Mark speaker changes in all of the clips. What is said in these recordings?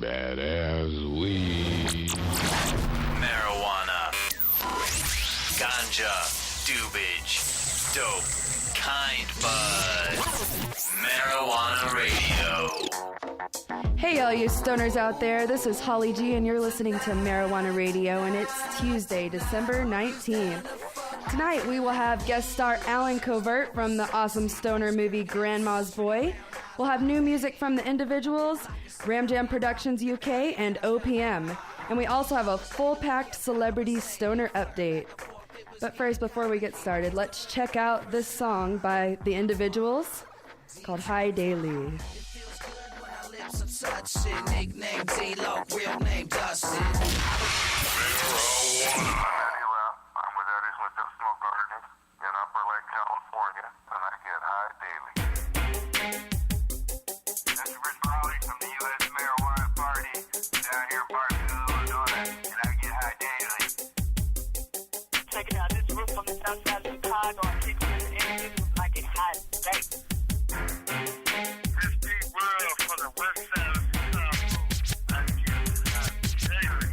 Speaker 1: badass weed.
Speaker 2: Marijuana, ganja, doobage, dope, kind bud. Marijuana Radio.
Speaker 3: Hey all you stoners out there, this is Holly G and you're listening to Marijuana Radio, and it's Tuesday, December 19th. Tonight we will have guest star Allen Covert from the awesome stoner movie Grandma's Boy. We'll have new music from The Individuals, Ram Jam Productions UK, and OPM. And we also have a full-packed celebrity stoner update. But first, before we get started, let's check out this song by The Individuals called High Daily.
Speaker 4: Nickname D-Loc, real name Dustin.
Speaker 5: I'm with Eddie's Medicinal Garden in Upper Lake, California, and I get high daily. This is Rich Raleigh from the U.S. Marijuana Party down here in Barstow, Illinois, and I get high daily.
Speaker 6: Check it out, this roof from the south side of Chicago. I keep it in the individuals and I get high daily.
Speaker 5: This big world from the west side of Chicago, I get high daily.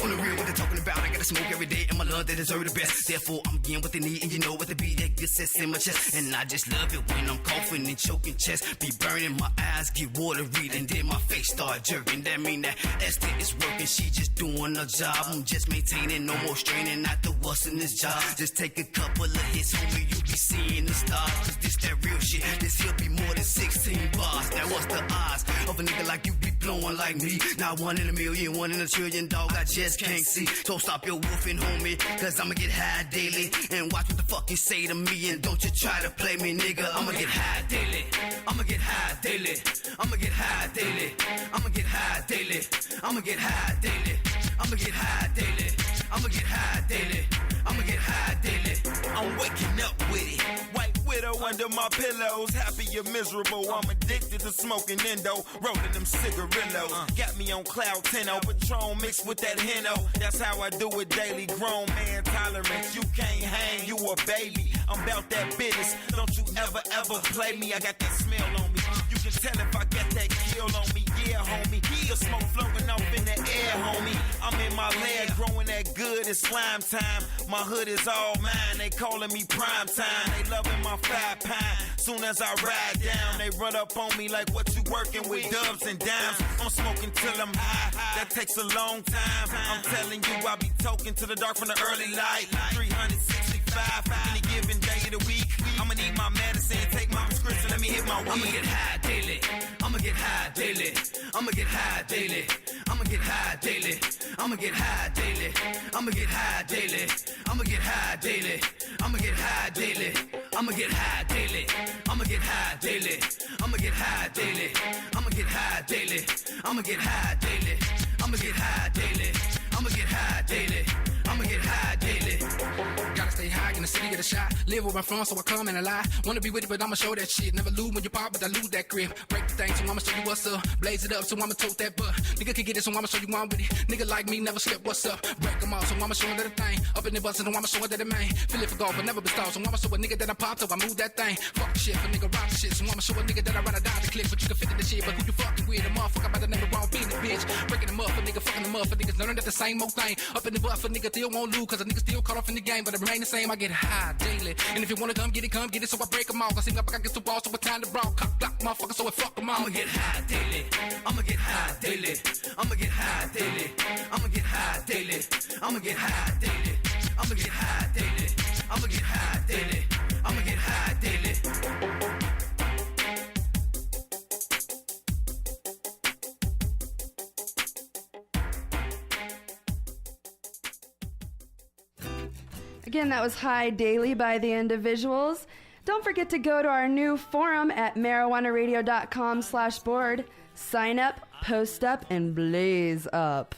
Speaker 4: On the real, what they're talking about, I gotta smoke every day, and my love, they deserve the best. Therefore, I'm getting what they need, and you know what the beat that gets sets in my chest. And I just love it when I'm coughing and choking chest. Be burning, my eyes get watery, and then my face start jerking. That mean that Esther is working, she just doing her job. I'm just maintaining, no more straining, not the what's in this job. Just take a couple of hits, homie, you be seeing the stars. Cause this that real shit, this here be more than 16 bars. Now what's the odds of a nigga like you be blowing like me? Not 1 in a million, 1 in a trillion, dog, I just can't see. So stop your woofing, homie, cause I'ma get high daily. And watch what the fuck you say to me, and don't you try to play me, nigga. I'ma get high daily. I'ma get high daily. I'ma get high daily. I'ma get high daily. I'ma get high daily. I'ma get high daily. I'ma get high daily. I'ma get high daily. I'm waking up with it.
Speaker 7: White widow under my pillows, happy or miserable. I'm addicted to smoking endo, rolling them cigarillos. Got me on cloud 10, Patron mixed with that Heno. That's how I do it daily. Grown man tolerance, you can't hang, you a baby. I'm about that business. Don't you ever play me? I got that smell on me. You can tell if I got that kill on me. Yeah, homie. The smoke floating off in the air, homie. I'm in my lair, growing that good. It's slime time. My hood is all mine. They calling me prime time. They loving my 5 pound. Soon as I ride down, they run up on me like, what you working with, dubs and dimes? I'm smoking till I'm high. That takes a long time. I'm telling you, I be toking to the dark from the early light. 365 any given day of the week. I'ma need my medicine, take my prescription, let me hit my weed. I'ma get high daily. I'ma get high daily. I'ma get high daily. I'ma get high daily. I'ma get high daily. I'ma get high daily. I'ma get high daily. I'ma get high daily. I'ma get high daily. I'ma get high daily. I'ma get high daily. I'ma get high daily. I'ma get high daily. I'ma get high daily. I'ma get high daily. I'ma get high daily.
Speaker 8: Gotta stay high in the city, get a shot. Live where I'm from, so I come and I lie. Wanna be with it, but I'ma show that shit. Never lose when you pop, but I lose that grip. Break the thing, so I'ma show you what's up. Blaze it up, so I'ma tote that butt. Nigga can get it, so I'ma show you one with it. Nigga like me, never slip, what's up? Break them off, so I'ma show that a thing. Up in the bus, so I'ma show it that it main. Feel it for gold, but never bestowed, so I'ma show a nigga that I popped, so I move that thing. Fuck the shit, for nigga rock the shit, so I'ma show a nigga that I run a down the clip. But you can fit in the shit, but who you fucking with? A motherfucker by the name of wrong business, bitch. Breaking them up for nigga, fucking them up for niggas learning that the same old thing. Up in the butt for nigga, still won't lose, cause a nigga still caught off in the game, but it remain the same. I get high daily. And if you wanna come get it, so I break them off. I seem like I get too ball, so it's time to brawl. Cock block, motherfucker, so I fuck them all.
Speaker 4: I'ma get high daily. I'ma get high daily. I'ma get high daily. I'ma get high daily. I'ma get high daily. I'ma get high daily. I'ma get high daily. I'ma get high daily.
Speaker 3: Again, that was High Daily by The Individuals. Don't forget to go to our new forum at marijuanaradio.com/board. Sign up, post up, and blaze up.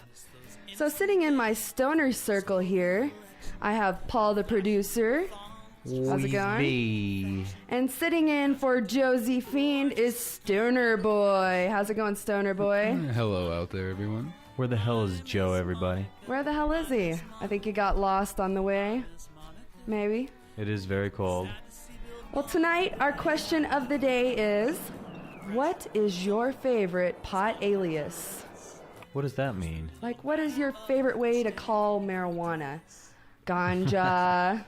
Speaker 3: So sitting in my stoner circle here, I have Paul the producer. How's it going? And sitting in for Josie Fiend is Stoner Boy. How's it going, Stoner Boy?
Speaker 1: Hello out there, everyone.
Speaker 9: Where the hell is Joe, everybody?
Speaker 3: Where the hell is he? I think he got lost on the way. Maybe.
Speaker 9: It is very cold.
Speaker 3: Well, tonight, our question of the day is, What is your favorite pot alias?
Speaker 9: What does that mean?
Speaker 3: Like, what is your favorite way to call marijuana? Ganja,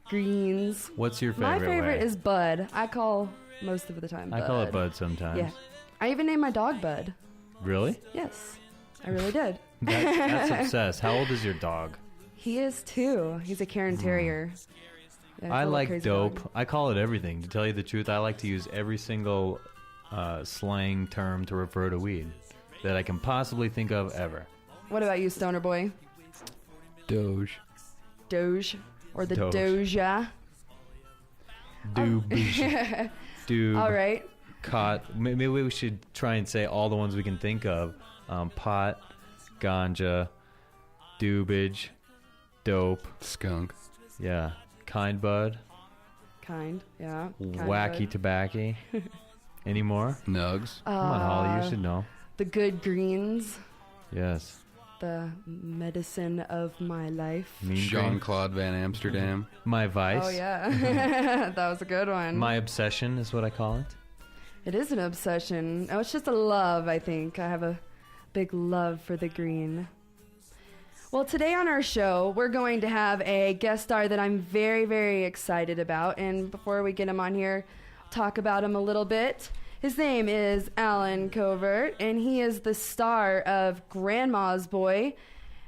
Speaker 3: greens.
Speaker 9: What's your favorite
Speaker 3: My favorite
Speaker 9: way?
Speaker 3: is Bud. I call most of the time Bud.
Speaker 9: I call it Bud sometimes.
Speaker 3: Yeah. I even named my dog Bud.
Speaker 9: Really?
Speaker 3: Yes, I really did.
Speaker 9: That's obsessed. How old is your dog?
Speaker 3: He is 2. He's a Cairn Terrier. Yeah, it's a
Speaker 9: I
Speaker 3: little
Speaker 9: like
Speaker 3: crazy
Speaker 9: dope.
Speaker 3: dog.
Speaker 9: I call it everything. To tell you the truth, I like to use every single slang term to refer to weed that I can possibly think of ever.
Speaker 3: What about you, Stoner Boy?
Speaker 1: Doge.
Speaker 3: Doge. Or the
Speaker 9: Doge.
Speaker 3: Doja.
Speaker 9: Doob. Doob.
Speaker 3: All right.
Speaker 9: Cot. Maybe we should try and say all the ones we can think of. Pot, ganja, doobage, dope.
Speaker 1: Skunk.
Speaker 9: Yeah. Kind bud.
Speaker 3: Kind, yeah. Kind
Speaker 9: Wacky
Speaker 3: Bud.
Speaker 9: tobacco. Any more?
Speaker 1: Nugs.
Speaker 9: Come on, Holly. You should know.
Speaker 3: The good greens.
Speaker 9: Yes.
Speaker 3: The medicine of my life.
Speaker 9: Mean Green.
Speaker 1: Jean-Claude Van Amsterdam.
Speaker 9: My vice.
Speaker 3: Oh, yeah. That was a good one.
Speaker 9: My obsession is what I call it.
Speaker 3: It is an obsession. Oh, it's just a love, I think. I have a big love for the green. Well, today on our show, we're going to have a guest star that I'm very, very excited about. And before we get him on here, talk about him a little bit. His name is Allen Covert, and he is the star of Grandma's Boy.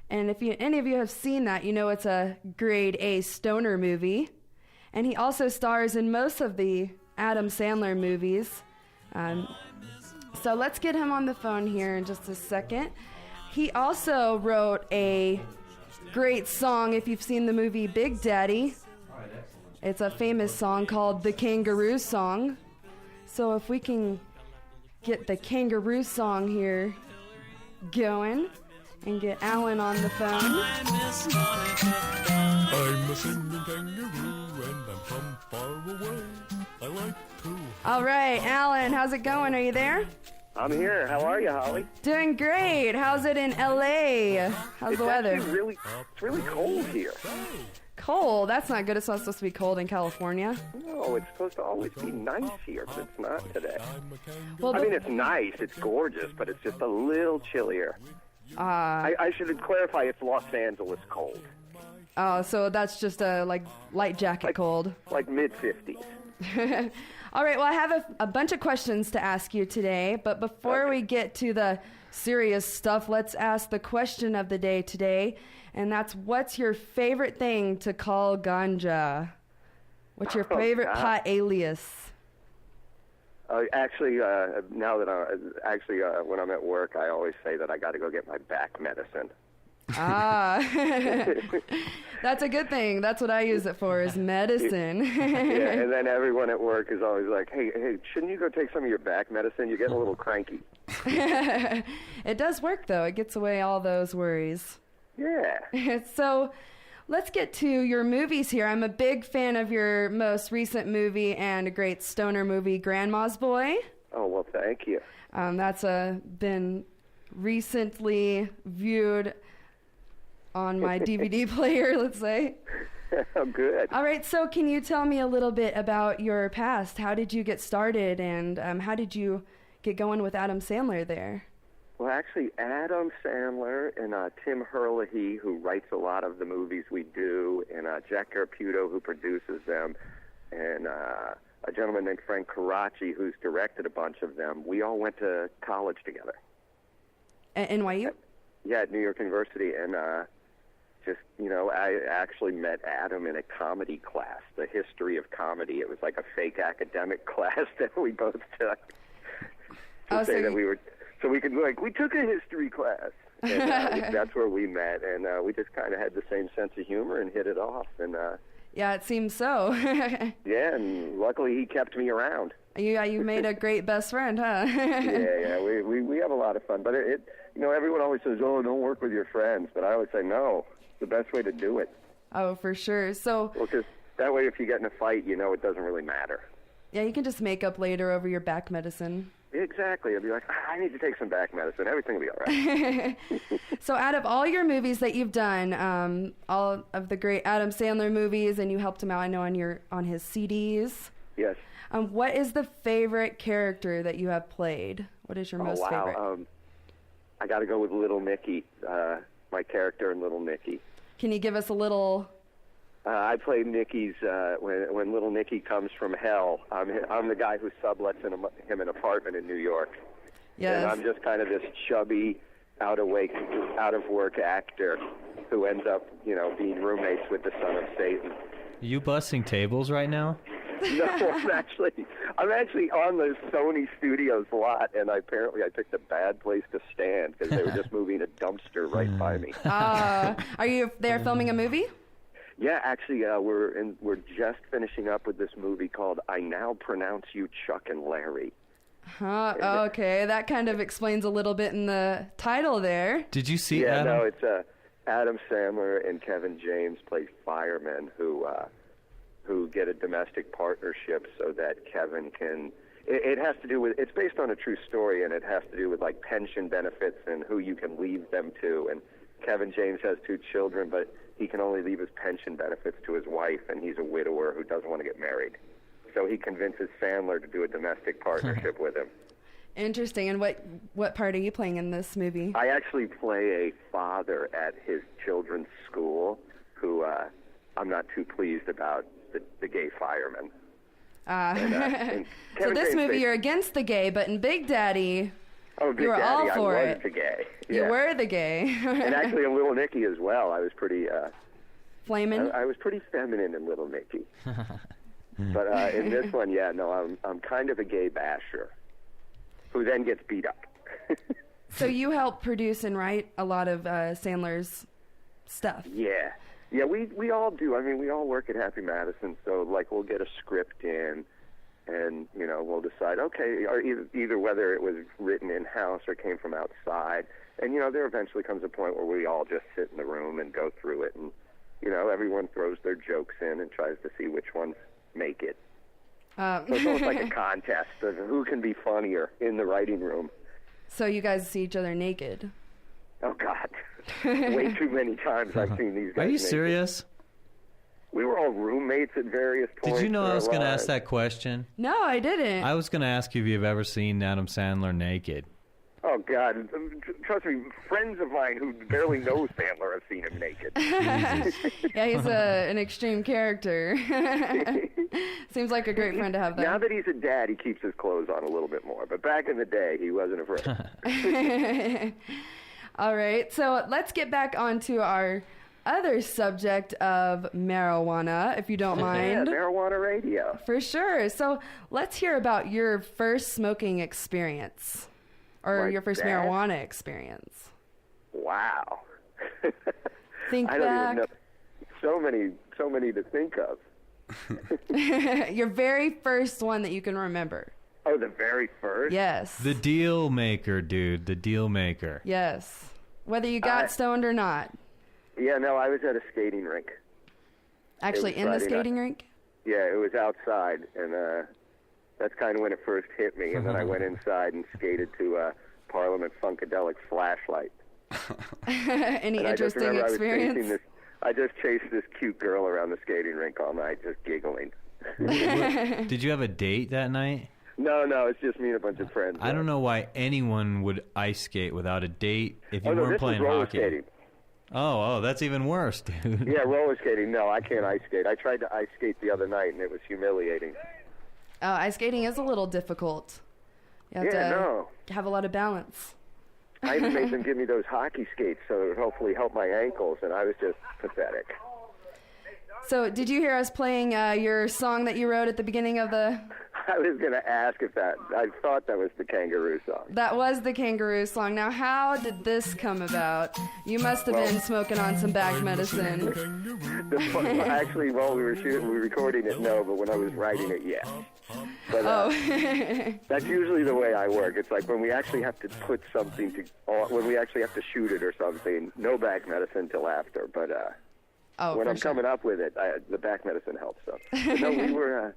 Speaker 3: And if any of you have seen that, you know it's a grade A stoner movie. And he also stars in most of the Adam Sandler movies. So let's get him on the phone here in just a second. He also wrote a great song, if you've seen the movie Big Daddy. It's a famous song called The Kangaroo Song. So if we can get the Kangaroo Song here going and get Alan on the phone.
Speaker 10: I'm a singing kangaroo and I'm from far away. I like to.
Speaker 3: All right, Alan, how's it going? Are you there?
Speaker 11: I'm here. How are you, Holly?
Speaker 3: Doing great. How's it in LA? How's the weather?
Speaker 11: It's really cold here.
Speaker 3: Cold? That's not good. It's not supposed to be cold in California.
Speaker 11: No, it's supposed to always be nice here, but it's not today.
Speaker 3: Well,
Speaker 11: I mean, it's nice. It's gorgeous, but it's just a little chillier. I should clarify. It's Los Angeles cold.
Speaker 3: Oh, so that's just a light jacket cold.
Speaker 11: Like mid-50s.
Speaker 3: All right, well, I have a bunch of questions to ask you today, but before we get to the serious stuff, let's ask the question of the day today, and that's, what's your favorite thing to call ganja? What's your favorite pot alias?
Speaker 11: Actually, now that when I'm at work, I always say that I got to go get my back medicine.
Speaker 3: That's a good thing. That's what I use it for, is medicine.
Speaker 11: Yeah, and then everyone at work is always like, hey, shouldn't you go take some of your back medicine? You're getting a little cranky.
Speaker 3: It does work, though. It gets away all those worries.
Speaker 11: Yeah.
Speaker 3: So let's get to your movies here. I'm a big fan of your most recent movie and a great stoner movie, Grandma's Boy.
Speaker 11: Oh, well, thank you.
Speaker 3: That's been recently viewed on my DVD player, let's say.
Speaker 11: Oh, good.
Speaker 3: All right, so can you tell me a little bit about your past? How did you get started, and how did you get going with Adam Sandler there?
Speaker 11: Well, actually, Adam Sandler and Tim Herlihy, who writes a lot of the movies we do, and Jack Garputo, who produces them, and a gentleman named Frank Karachi, who's directed a bunch of them, we all went to college together.
Speaker 3: At NYU?
Speaker 11: Yeah, at New York University, and I actually met Adam in a comedy class, the history of comedy. It was like a fake academic class that we both took. So we took a history class. And that's where we met, and we just kind of had the same sense of humor and hit it off. And
Speaker 3: yeah, it seems so.
Speaker 11: yeah, and luckily he kept me around.
Speaker 3: You made a great best friend, huh?
Speaker 11: yeah, we have a lot of fun. But everyone always says, oh, don't work with your friends. But I always say, no, it's the best way to do it.
Speaker 3: Oh, for sure. So,
Speaker 11: well, because that way if you get in a fight, it doesn't really matter.
Speaker 3: Yeah, you can just make up later over your back medicine.
Speaker 11: Exactly. I'll be like, I need to take some back medicine. Everything will be all right.
Speaker 3: So out of all your movies that you've done, all of the great Adam Sandler movies, and you helped him out, I know, on his CDs.
Speaker 11: Yes.
Speaker 3: What is the favorite character that you have played? What is your most favorite?
Speaker 11: I got to go with Little Nicky, my character in Little Nicky.
Speaker 3: Can you give us a little...
Speaker 11: I played Nicky's, when Little Nicky comes from hell. I'm the guy who sublets him an apartment in New York.
Speaker 3: Yes.
Speaker 11: And I'm just kind of this chubby, out of work actor who ends up, being roommates with the son of Satan.
Speaker 9: Are you busting tables right now?
Speaker 11: No, I'm actually on the Sony Studios lot, and I picked a bad place to stand because they were just moving a dumpster right by me.
Speaker 3: Are you there filming a movie?
Speaker 11: Yeah, actually, we're just finishing up with this movie called I Now Pronounce You Chuck and Larry.
Speaker 3: Okay, that kind of explains a little bit in the title there.
Speaker 9: Did you see
Speaker 11: Adam?
Speaker 9: Adam?
Speaker 11: No, it's Adam Sandler and Kevin James play firemen who get a domestic partnership so that Kevin can... It has to do with... It's based on a true story, and it has to do with, like, pension benefits and who you can leave them to. And Kevin James has 2 children, but he can only leave his pension benefits to his wife, and he's a widower who doesn't want to get married. So he convinces Sandler to do a domestic partnership with him.
Speaker 3: Interesting. And what part are you playing in this movie?
Speaker 11: I actually play a father at his children's school who I'm not too pleased about the gay fireman.
Speaker 3: So this movie, you're against the gay, but in Big Daddy,
Speaker 11: Big
Speaker 3: you were
Speaker 11: Daddy,
Speaker 3: all for
Speaker 11: I
Speaker 3: it.
Speaker 11: was the gay.
Speaker 3: You
Speaker 11: Yeah.
Speaker 3: were the gay.
Speaker 11: And actually in Little Nicky as well, I was pretty...
Speaker 3: Flamin'?
Speaker 11: I was pretty feminine in Little Nicky. But in this one, I'm kind of a gay basher who then gets beat up.
Speaker 3: So you help produce and write a lot of Sandler's stuff.
Speaker 11: Yeah, we all do. I mean, we all work at Happy Madison, so like we'll get a script in, and we'll decide, okay, or either whether it was written in house or came from outside, and there eventually comes a point where we all just sit in the room and go through it, and everyone throws their jokes in and tries to see which ones make it. So it's almost like a contest of who can be funnier in the writing room.
Speaker 3: So you guys see each other naked?
Speaker 11: Oh, God. Way too many times I've seen these guys
Speaker 9: Are you
Speaker 11: naked.
Speaker 9: serious?
Speaker 11: We were all roommates at various points.
Speaker 9: Did you know
Speaker 11: in
Speaker 9: I
Speaker 11: our
Speaker 9: was going to
Speaker 11: lives.
Speaker 9: ask that question?
Speaker 3: No, I didn't.
Speaker 9: I was going to ask you if you've ever seen Adam Sandler naked.
Speaker 11: Oh, God. Trust me, friends of mine who barely know Sandler have seen him naked.
Speaker 3: Yeah, he's an extreme character. Seems like a great friend to have, though.
Speaker 11: Now that he's a dad, he keeps his clothes on a little bit more. But back in the day, he wasn't afraid.
Speaker 3: All right, so let's get back onto our other subject of marijuana, if you don't mind.
Speaker 11: Yeah, marijuana radio.
Speaker 3: For sure. So let's hear about your first smoking experience. Or
Speaker 11: Like
Speaker 3: your first
Speaker 11: that?
Speaker 3: marijuana experience.
Speaker 11: Wow.
Speaker 3: Think
Speaker 11: I don't
Speaker 3: back.
Speaker 11: even know. So many to think of.
Speaker 3: Your very first one that you can remember.
Speaker 11: Oh, the very first?
Speaker 3: Yes.
Speaker 9: The deal maker, dude. The deal maker.
Speaker 3: Yes. Whether you got stoned or not.
Speaker 11: Yeah, no, I was at a skating rink.
Speaker 3: Actually,
Speaker 11: was
Speaker 3: in the
Speaker 11: Friday
Speaker 3: skating
Speaker 11: night.
Speaker 3: rink?
Speaker 11: Yeah, it was outside, and that's kind of when it first hit me. And then I went inside and skated to Parliament Funkadelic Flashlight.
Speaker 3: Any
Speaker 11: And I just
Speaker 3: interesting
Speaker 11: remember
Speaker 3: experience?
Speaker 11: I just chased this cute girl around the skating rink all night, just giggling.
Speaker 9: Did you have a date that night?
Speaker 11: No, it's just me and a bunch of friends.
Speaker 9: I don't know why anyone would ice skate without a date if you
Speaker 11: no,
Speaker 9: weren't
Speaker 11: this
Speaker 9: playing
Speaker 11: was roller
Speaker 9: hockey.
Speaker 11: skating.
Speaker 9: Oh, that's even worse, dude.
Speaker 11: Yeah, roller skating. No, I can't ice skate. I tried to ice skate the other night, and it was humiliating.
Speaker 3: Ice skating is a little difficult. You have to have a lot of balance.
Speaker 11: I even made them give me those hockey skates so it would hopefully help my ankles, and I was just pathetic.
Speaker 3: So, did you hear us playing your song that you wrote at the beginning of the...
Speaker 11: I was going to ask if I thought that was the Kangaroo song.
Speaker 3: That was the Kangaroo song. Now, how did this come about? You must have been smoking on some back medicine.
Speaker 11: Actually, while we were recording it, no, but when I was writing it, yes. But that's usually the way I work. It's like when we actually have to put something when we actually have to shoot it or something, no back medicine till after. But when I'm coming up with it, the back medicine helps. So. But no,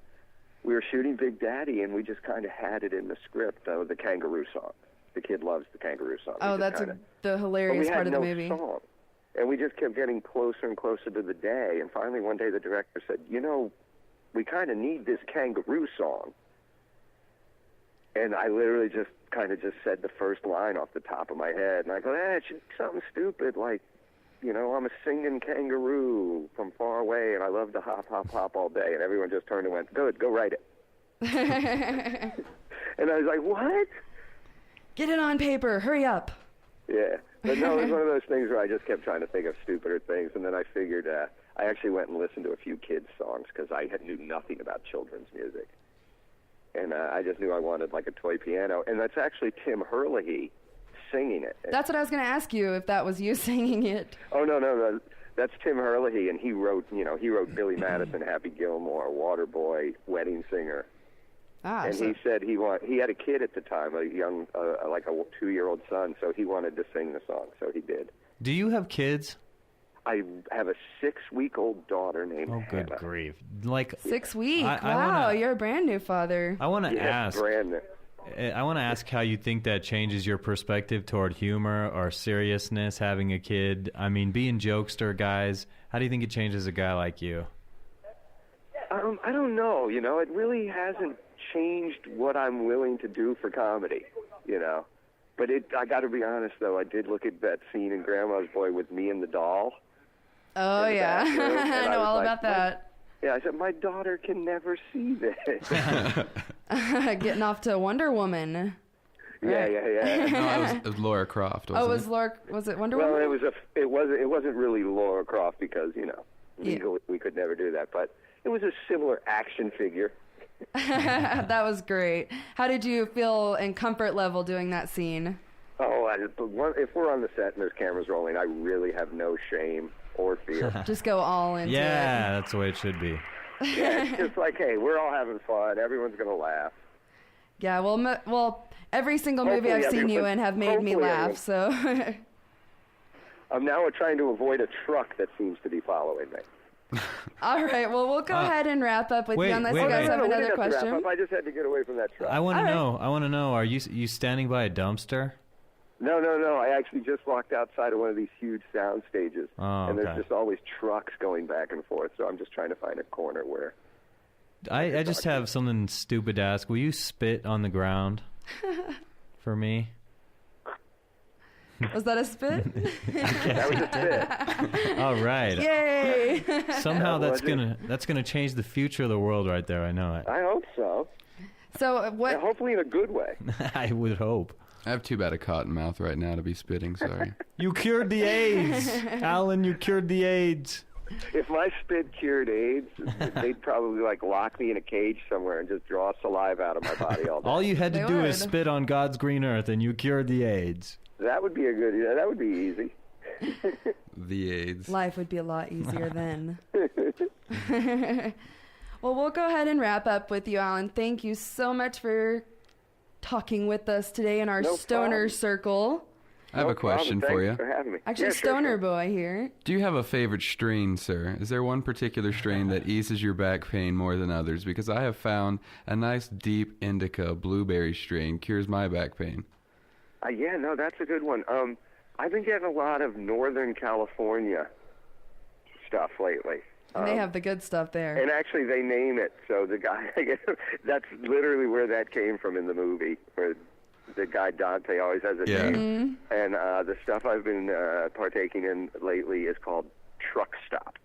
Speaker 11: we were shooting Big Daddy, and we just kind of had it in the script, the Kangaroo song. The kid loves the Kangaroo song.
Speaker 3: Oh, that's the hilarious part of the movie.
Speaker 11: Song. And we just kept getting closer and closer to the day. And finally, one day, the director said, we kind of need this Kangaroo song. And I literally just kind of just said the first line off the top of my head. And I go, it should be something stupid like, I'm a singing kangaroo from far away, and I love to hop, hop, hop all day. And everyone just turned and went, good, go write it. And I was like, what?
Speaker 3: Get it on paper. Hurry up.
Speaker 11: Yeah. But no, it was one of those things where I just kept trying to think of stupider things, and then I figured I actually went and listened to a few kids' songs because I knew nothing about children's music. And I just knew I wanted like a toy piano. And that's actually Tim Herlihy singing it.
Speaker 3: That's what I was going to ask you, if that was you singing it.
Speaker 11: Oh, no. That's Tim Herlihy, and he wrote Billy Madison, Happy Gilmore, Waterboy, Wedding Singer. And he said he had a kid at the time, a young, like a 2-year-old son, so he wanted to sing the song, so he did.
Speaker 9: Do you have kids?
Speaker 11: I have a 6-week-old daughter named
Speaker 9: Oh, good
Speaker 11: Hannah.
Speaker 9: grief. Like
Speaker 3: 6 weeks.
Speaker 9: Wow,
Speaker 3: you're a brand new father.
Speaker 9: I want to
Speaker 11: Yeah,
Speaker 9: ask.
Speaker 11: brand new.
Speaker 9: I want to ask how you think that changes your perspective toward humor or seriousness, having a kid. I mean, being jokester, guys. How do you think it changes a guy like you?
Speaker 11: I don't know. It really hasn't changed what I'm willing to do for comedy. But I got to be honest though. I did look at that scene in Grandma's Boy with me and the doll.
Speaker 3: Oh yeah, I know all about that.
Speaker 11: Yeah, I said my daughter can never see this.
Speaker 3: Getting off to Wonder Woman.
Speaker 11: Yeah.
Speaker 1: No, it was Laura Croft.
Speaker 3: Was it Wonder Woman?
Speaker 11: Well, it wasn't really Laura Croft because legally we could never do that, but it was a similar action figure.
Speaker 3: That was great. How did you feel in comfort level doing that scene?
Speaker 11: Oh, if we're on the set and there's cameras rolling, I really have no shame or fear.
Speaker 3: Just go all into it.
Speaker 9: Yeah, that's the way it should be.
Speaker 11: Yeah, it's just like, hey, we're all having fun. Everyone's going to laugh.
Speaker 3: Yeah, well, every single movie I've seen you in have made me laugh, so...
Speaker 11: I'm now trying to avoid a truck that seems to be following me.
Speaker 3: All right, well, we'll go ahead and wrap up with you unless you guys have another question.
Speaker 11: I just had to get away from that truck.
Speaker 9: I want to know, are you standing by a dumpster?
Speaker 11: No. I actually just walked outside of one of these huge sound stages, and there's just always trucks going back and forth, so I'm just trying to find a corner where...
Speaker 9: I just have something stupid to ask. Will you spit on the ground for me?
Speaker 3: Was that a spit?
Speaker 11: That was a spit.
Speaker 9: All right.
Speaker 3: Yay!
Speaker 9: Somehow that's gonna change the future of the world right there. I know it.
Speaker 11: I hope so.
Speaker 3: So what?
Speaker 11: Yeah, hopefully in a good way.
Speaker 9: I would hope.
Speaker 1: I have too bad a cotton mouth right now to be spitting. Sorry.
Speaker 9: You cured the AIDS, Alan. You cured the AIDS.
Speaker 11: If my spit cured AIDS, they'd probably lock me in a cage somewhere and just draw saliva out of my body all day.
Speaker 9: All you had to do is spit on God's green earth, and you cured the AIDS.
Speaker 11: That would be that would be easy.
Speaker 1: The AIDS.
Speaker 3: Life would be a lot easier then. Well, we'll go ahead and wrap up with you, Alan. Thank you so much for talking with us today in our stoner circle.
Speaker 1: I have a question for you.
Speaker 11: Thanks for having me.
Speaker 3: Actually, stoner boy here.
Speaker 1: Do you have a favorite strain, sir? Is there one particular strain that eases your back pain more than others? Because I have found a nice deep indica blueberry strain cures my back pain.
Speaker 11: Yeah, no, that's a good one. I've been getting a lot of Northern California stuff lately.
Speaker 3: They have the good stuff there.
Speaker 11: And actually, they name it. So the guy, that's literally where that came from in the movie, where the guy Dante always has a name. Mm-hmm. And the stuff I've been partaking in lately is called Truck Stop.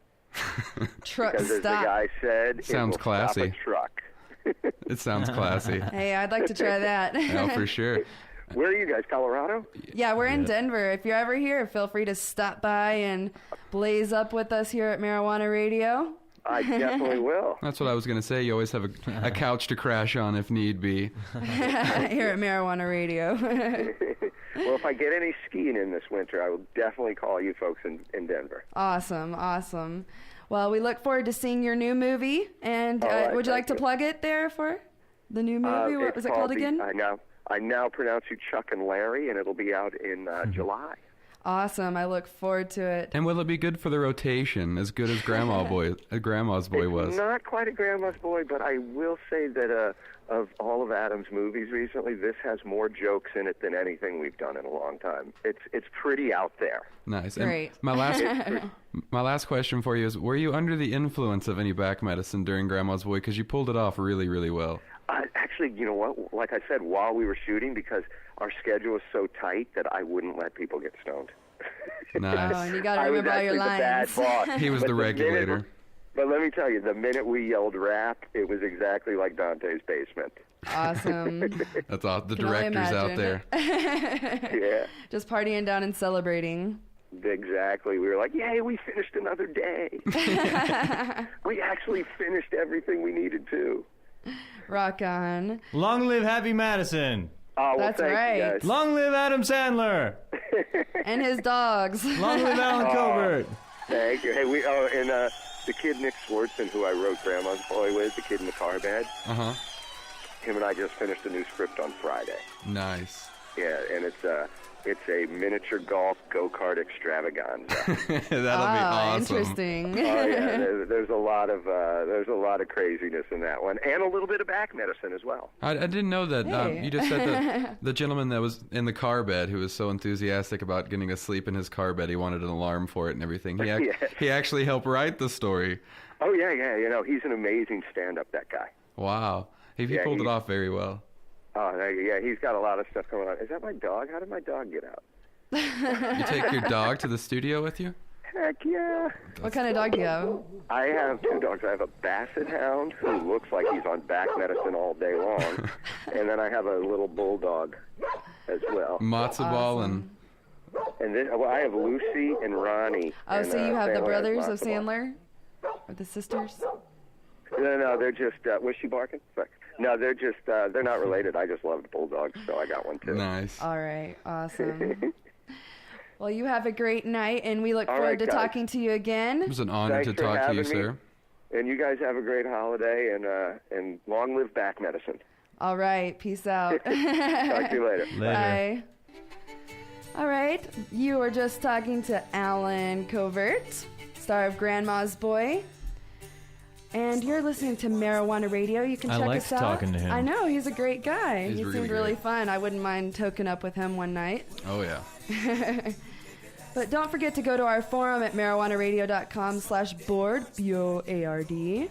Speaker 3: Truck
Speaker 11: because
Speaker 3: Stop.
Speaker 11: As the guy said,
Speaker 1: sounds classy.
Speaker 11: Stop a truck.
Speaker 1: It sounds classy.
Speaker 3: Hey, I'd like to try that.
Speaker 1: No, for sure.
Speaker 11: Where are you guys, Colorado?
Speaker 3: Yeah, we're in Denver. If you're ever here, feel free to stop by and blaze up with us here at Marijuana Radio.
Speaker 11: I definitely will.
Speaker 1: That's what I was going to say. You always have a couch to crash on if need be.
Speaker 3: Here at Marijuana Radio.
Speaker 11: Well, if I get any skiing in this winter, I will definitely call you folks in Denver.
Speaker 3: Awesome. Well, we look forward to seeing your new movie. And would you like to plug it there for the new movie? What was it called again?
Speaker 11: I now pronounce you Chuck and Larry, and it'll be out in July.
Speaker 3: Awesome. I look forward to it.
Speaker 1: And will it be good for the rotation, as good as Grandma's Boy was?
Speaker 11: It's not quite a Grandma's Boy, but I will say that of all of Adam's movies recently, this has more jokes in it than anything we've done in a long time. It's pretty out there.
Speaker 1: Nice.
Speaker 3: Great.
Speaker 1: And my last question for you is, were you under the influence of any back medicine during Grandma's Boy? Because you pulled it off really, really well.
Speaker 11: Actually, you know what? Like I said, while we were shooting, because our schedule was so tight that I wouldn't let people get stoned.
Speaker 1: Nice.
Speaker 3: Oh, and you got to remember all your
Speaker 11: I was actually the
Speaker 3: lines.
Speaker 11: bad boss.
Speaker 1: He was
Speaker 11: But
Speaker 1: the regulator.
Speaker 11: minute- But let me tell you, the minute we yelled rap, it was exactly like Dante's Basement.
Speaker 3: Awesome.
Speaker 1: That's all. The
Speaker 3: Can only
Speaker 1: director's out there.
Speaker 11: Yeah,
Speaker 3: Just partying down and celebrating.
Speaker 11: exactly. We were like, yay, we finished another day. We actually finished everything we needed to.
Speaker 3: Rock on.
Speaker 9: Long live Happy Madison.
Speaker 11: Oh, well,
Speaker 3: That's
Speaker 11: thank
Speaker 3: right.
Speaker 11: you guys.
Speaker 9: Long live Adam Sandler.
Speaker 3: And his dogs.
Speaker 9: Long live Allen Covert.
Speaker 11: Thank you. Hey, and the kid Nick Swartzen, who I wrote Grandma's Boy with, the kid in the car bed,
Speaker 1: Uh-huh.
Speaker 11: him and I just finished a new script on Friday.
Speaker 1: Nice.
Speaker 11: Yeah, and it's a miniature golf go-kart extravaganza.
Speaker 1: That'll be awesome.
Speaker 3: Interesting.
Speaker 11: Oh yeah, there's a lot of craziness in that one, and a little bit of back medicine as well.
Speaker 1: I didn't know that.
Speaker 3: Hey.
Speaker 1: You just said that the gentleman that was in the car bed, who was so enthusiastic about getting asleep in his car bed, he wanted an alarm for it and everything.
Speaker 11: Yes.
Speaker 1: He actually helped write the story.
Speaker 11: Oh yeah. You know, he's an amazing stand-up. That guy.
Speaker 1: Wow. He
Speaker 11: Yeah,
Speaker 1: pulled it off very well.
Speaker 11: Oh yeah, he's got a lot of stuff going on. Is that my dog? How did my dog get out?
Speaker 1: You take your dog to the studio with you?
Speaker 11: Heck yeah.
Speaker 3: What kind of dog do you have?
Speaker 11: I have two dogs. I have a basset hound who looks like he's on back medicine all day long, and then I have a little bulldog as well.
Speaker 1: Matzo ball and
Speaker 11: then I have Lucy and Ronnie.
Speaker 3: Oh,
Speaker 11: and,
Speaker 3: so you have the
Speaker 11: Sandler has
Speaker 3: brothers of
Speaker 11: matzo ball.
Speaker 3: Sandler? Or the sisters?
Speaker 11: No, they're just. Was she barking? Fuck. No, they're just. They're not related. I just loved bulldogs, so I got one too.
Speaker 1: nice.
Speaker 3: All right. Awesome. Well, you have a great night, and we look
Speaker 11: All
Speaker 3: forward
Speaker 11: right,
Speaker 3: to
Speaker 11: guys.
Speaker 3: talking to you again.
Speaker 1: It was an honor
Speaker 11: Thanks
Speaker 1: to
Speaker 11: for
Speaker 1: talk to you,
Speaker 11: having me.
Speaker 1: sir.
Speaker 11: And you guys have a great holiday, and long live back medicine.
Speaker 3: All right. Peace out.
Speaker 11: Talk to you later.
Speaker 3: Bye. All right. You were just talking to Allen Covert, star of Grandma's Boy. And you're listening to Marijuana Radio. You can
Speaker 9: I
Speaker 3: check
Speaker 9: liked
Speaker 3: us out.
Speaker 9: talking to him.
Speaker 3: I know. He's a great guy.
Speaker 1: He's
Speaker 3: He
Speaker 1: really
Speaker 3: seemed really
Speaker 1: great.
Speaker 3: fun. I wouldn't mind toking up with him one night.
Speaker 1: Oh, yeah.
Speaker 3: But don't forget to go to our forum at marijuanaradio.com/board, B-O-A-R-D.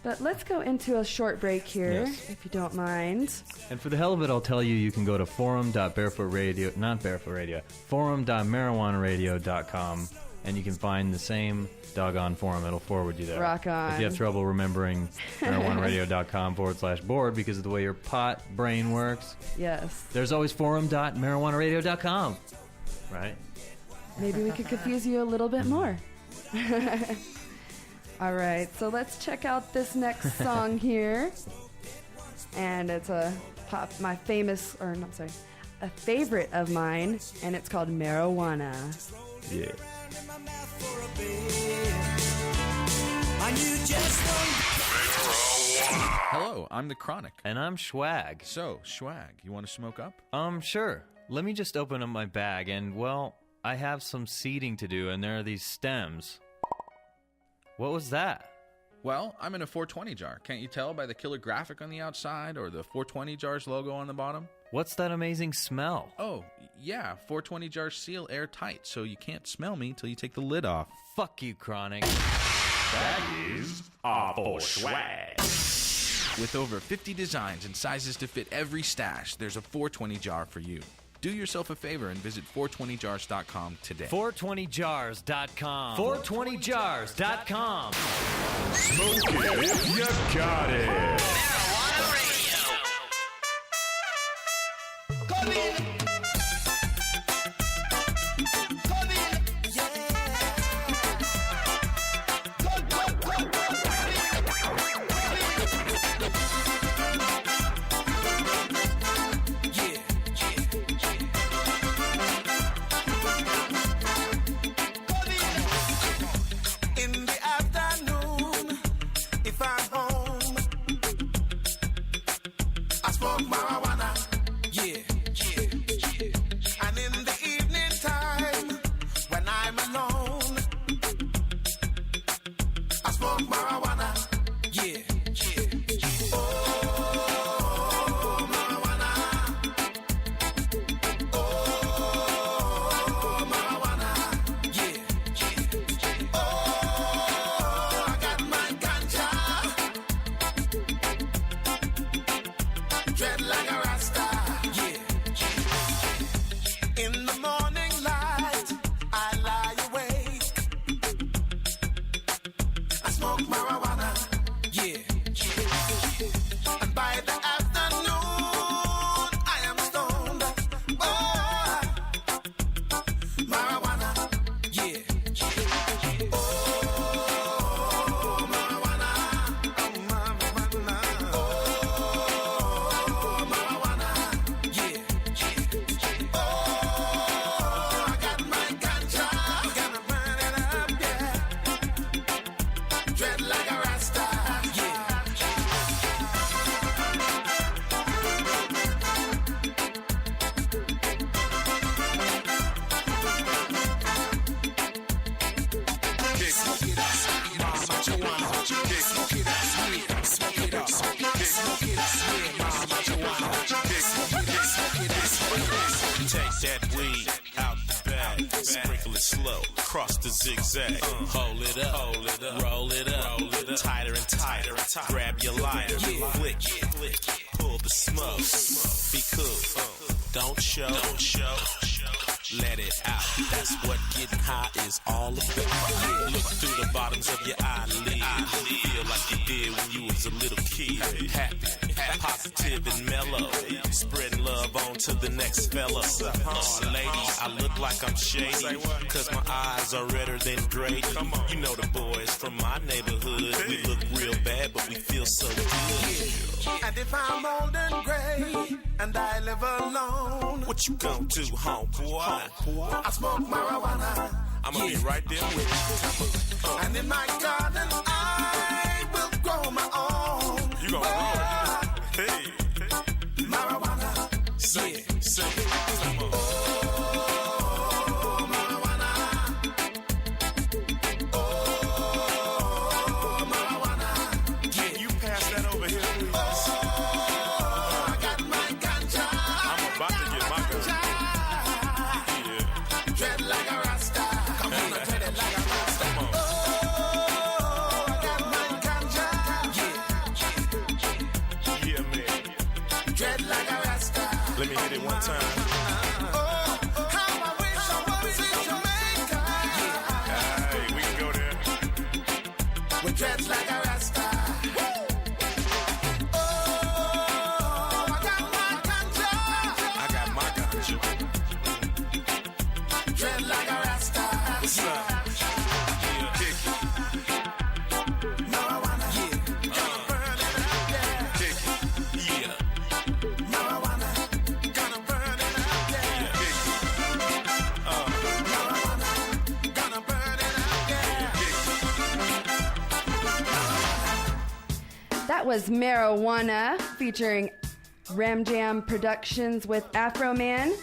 Speaker 3: But let's go into a short break here,
Speaker 9: Yes.
Speaker 3: if you don't mind.
Speaker 9: And for the hell of it, I'll tell you, you can go to forum.marijuanaradio.com, and you can find the same doggone forum. It'll forward you there.
Speaker 3: Rock on.
Speaker 9: If you have trouble remembering marijuanaradio.com/board because of the way your pot brain works,
Speaker 3: Yes.
Speaker 9: there's always forum.marijuanaradio.com. Right?
Speaker 3: Maybe we could confuse you a little bit more. All right, so let's check out this next song here. And it's a favorite of mine, and it's called Marijuana.
Speaker 9: Yeah.
Speaker 12: Hello, I'm the Chronic.
Speaker 9: And I'm Schwag.
Speaker 12: So, Schwag, you want to smoke up?
Speaker 9: Sure. Let me just open up my bag, and, well, I have some seeding to do, and there are these stems. What was that?
Speaker 12: Well, I'm in a 420 jar. Can't you tell by the killer graphic on the outside or the 420 jar's logo on the bottom?
Speaker 9: What's that amazing smell?
Speaker 12: Oh, yeah, 420 jars seal airtight, so you can't smell me till you take the lid off.
Speaker 9: Fuck you, Chronic.
Speaker 12: That is awful swag. With over 50 designs and sizes to fit every stash, there's a 420 jar for you. Do yourself a favor and visit 420jars.com today.
Speaker 9: 420jars.com. 420jars.com.
Speaker 10: Smoke it, you got it.
Speaker 2: Marijuana Radio.
Speaker 4: In the afternoon, if I'm home, I smoke marijuana. Yeah. And in the evening time, when I'm alone, I smoke marijuana. Yeah. Oh, marijuana. Oh, marijuana. Yeah. Oh, I got my ganja.
Speaker 13: dread like a rasta. Yeah. In the morning light, I lie awake. I smoke marijuana. Yeah. And by the afternoon, I am stoned. Oh, marijuana. Yeah. Oh, marijuana. Oh, marijuana. Oh, marijuana. Yeah. Oh, I got my ganja. Gonna burn it up, yeah. Dread like a rasta. Yeah. Smoke it up, mama, marijuana. Smoke it up, yeah. Smoke it up, smoke it up, yeah, mama, marijuana. Smoke it up,
Speaker 14: Take that weed out the bag, sprinkle it slow, cross the zigzag, hold it up, roll it up, tighter and tighter, grab your lighter, flick, pull the smoke, be cool, don't show, let it out, that's what getting high is all about. Look through the bottoms of your eyelids, feel like you did when you was a little kid, happy, positive and mellow, spreading love on to the next fella. Ladies, I look like I'm shady, cause my eyes are redder than Grady. You know the boys from my neighborhood, we look real bad, but we feel so good.
Speaker 13: and if I'm old and gray, and I live alone,
Speaker 14: What you gon' do, homeboy?
Speaker 13: I smoke marijuana.
Speaker 14: I'ma be right there with you.
Speaker 13: And in my garden, I will grow my own.
Speaker 14: You gon' grow it? Hey,
Speaker 13: marijuana.
Speaker 14: say it. Come on. Can you pass that over here, please?
Speaker 13: I got my ganja.
Speaker 14: I'm about to get my gun. Yeah.
Speaker 13: Dread like a rasta. Come on, I dread it like a rasta.
Speaker 14: Come on.
Speaker 13: I got my ganja.
Speaker 14: Yeah, man.
Speaker 13: Dread like a rasta.
Speaker 14: Let me hit it one time.
Speaker 13: How I wish I was in Jamaica.
Speaker 14: Hey, we can go there.
Speaker 13: With dreads like a rasta. Oh, I got my ganja.
Speaker 14: I got my ganja.
Speaker 13: Dread like a rasta.
Speaker 14: What's up? Yeah, kick it.
Speaker 13: Marijuana. Gonna burn it up, yeah.
Speaker 14: Kick it. Yeah.
Speaker 13: Marijuana. Gonna burn it up, yeah.
Speaker 14: Kick it.
Speaker 13: Marijuana. Gonna burn it up, yeah.
Speaker 3: That was Marijuana featuring Ram Jam Productions with Afro Man.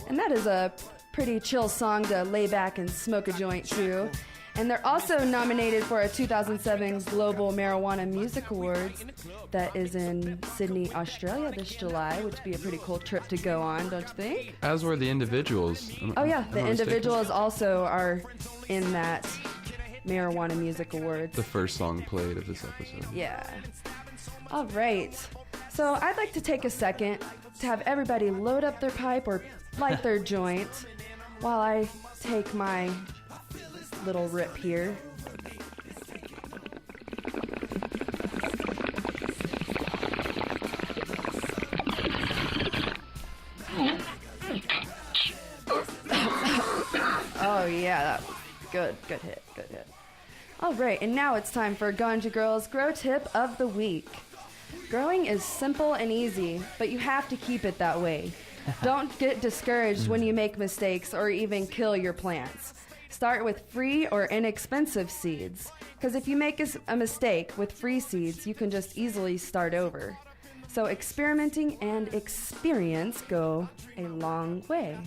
Speaker 3: And that is a pretty chill song to lay back and smoke a joint to. And they're also nominated for a 2007 Global Marijuana Music Awards that is in Sydney, Australia this July, which would be a pretty cool trip to go on, don't you think?
Speaker 1: As were the individuals.
Speaker 3: Oh yeah, the
Speaker 1: Am I mistaken?
Speaker 3: individuals also are in that Marijuana Music Awards.
Speaker 1: The first song played of this episode.
Speaker 3: Yeah. All right. So I'd like to take a second to have everybody load up their pipe or light their joint while I take my little rip here. Oh yeah, that was good hit. All right, and now it's time for Ganja Girl's Grow Tip of the Week. Growing is simple and easy, but you have to keep it that way. Don't get discouraged when you make mistakes or even kill your plants. Start with free or inexpensive seeds, because if you make a mistake with free seeds, you can just easily start over. So experimenting and experience go a long way.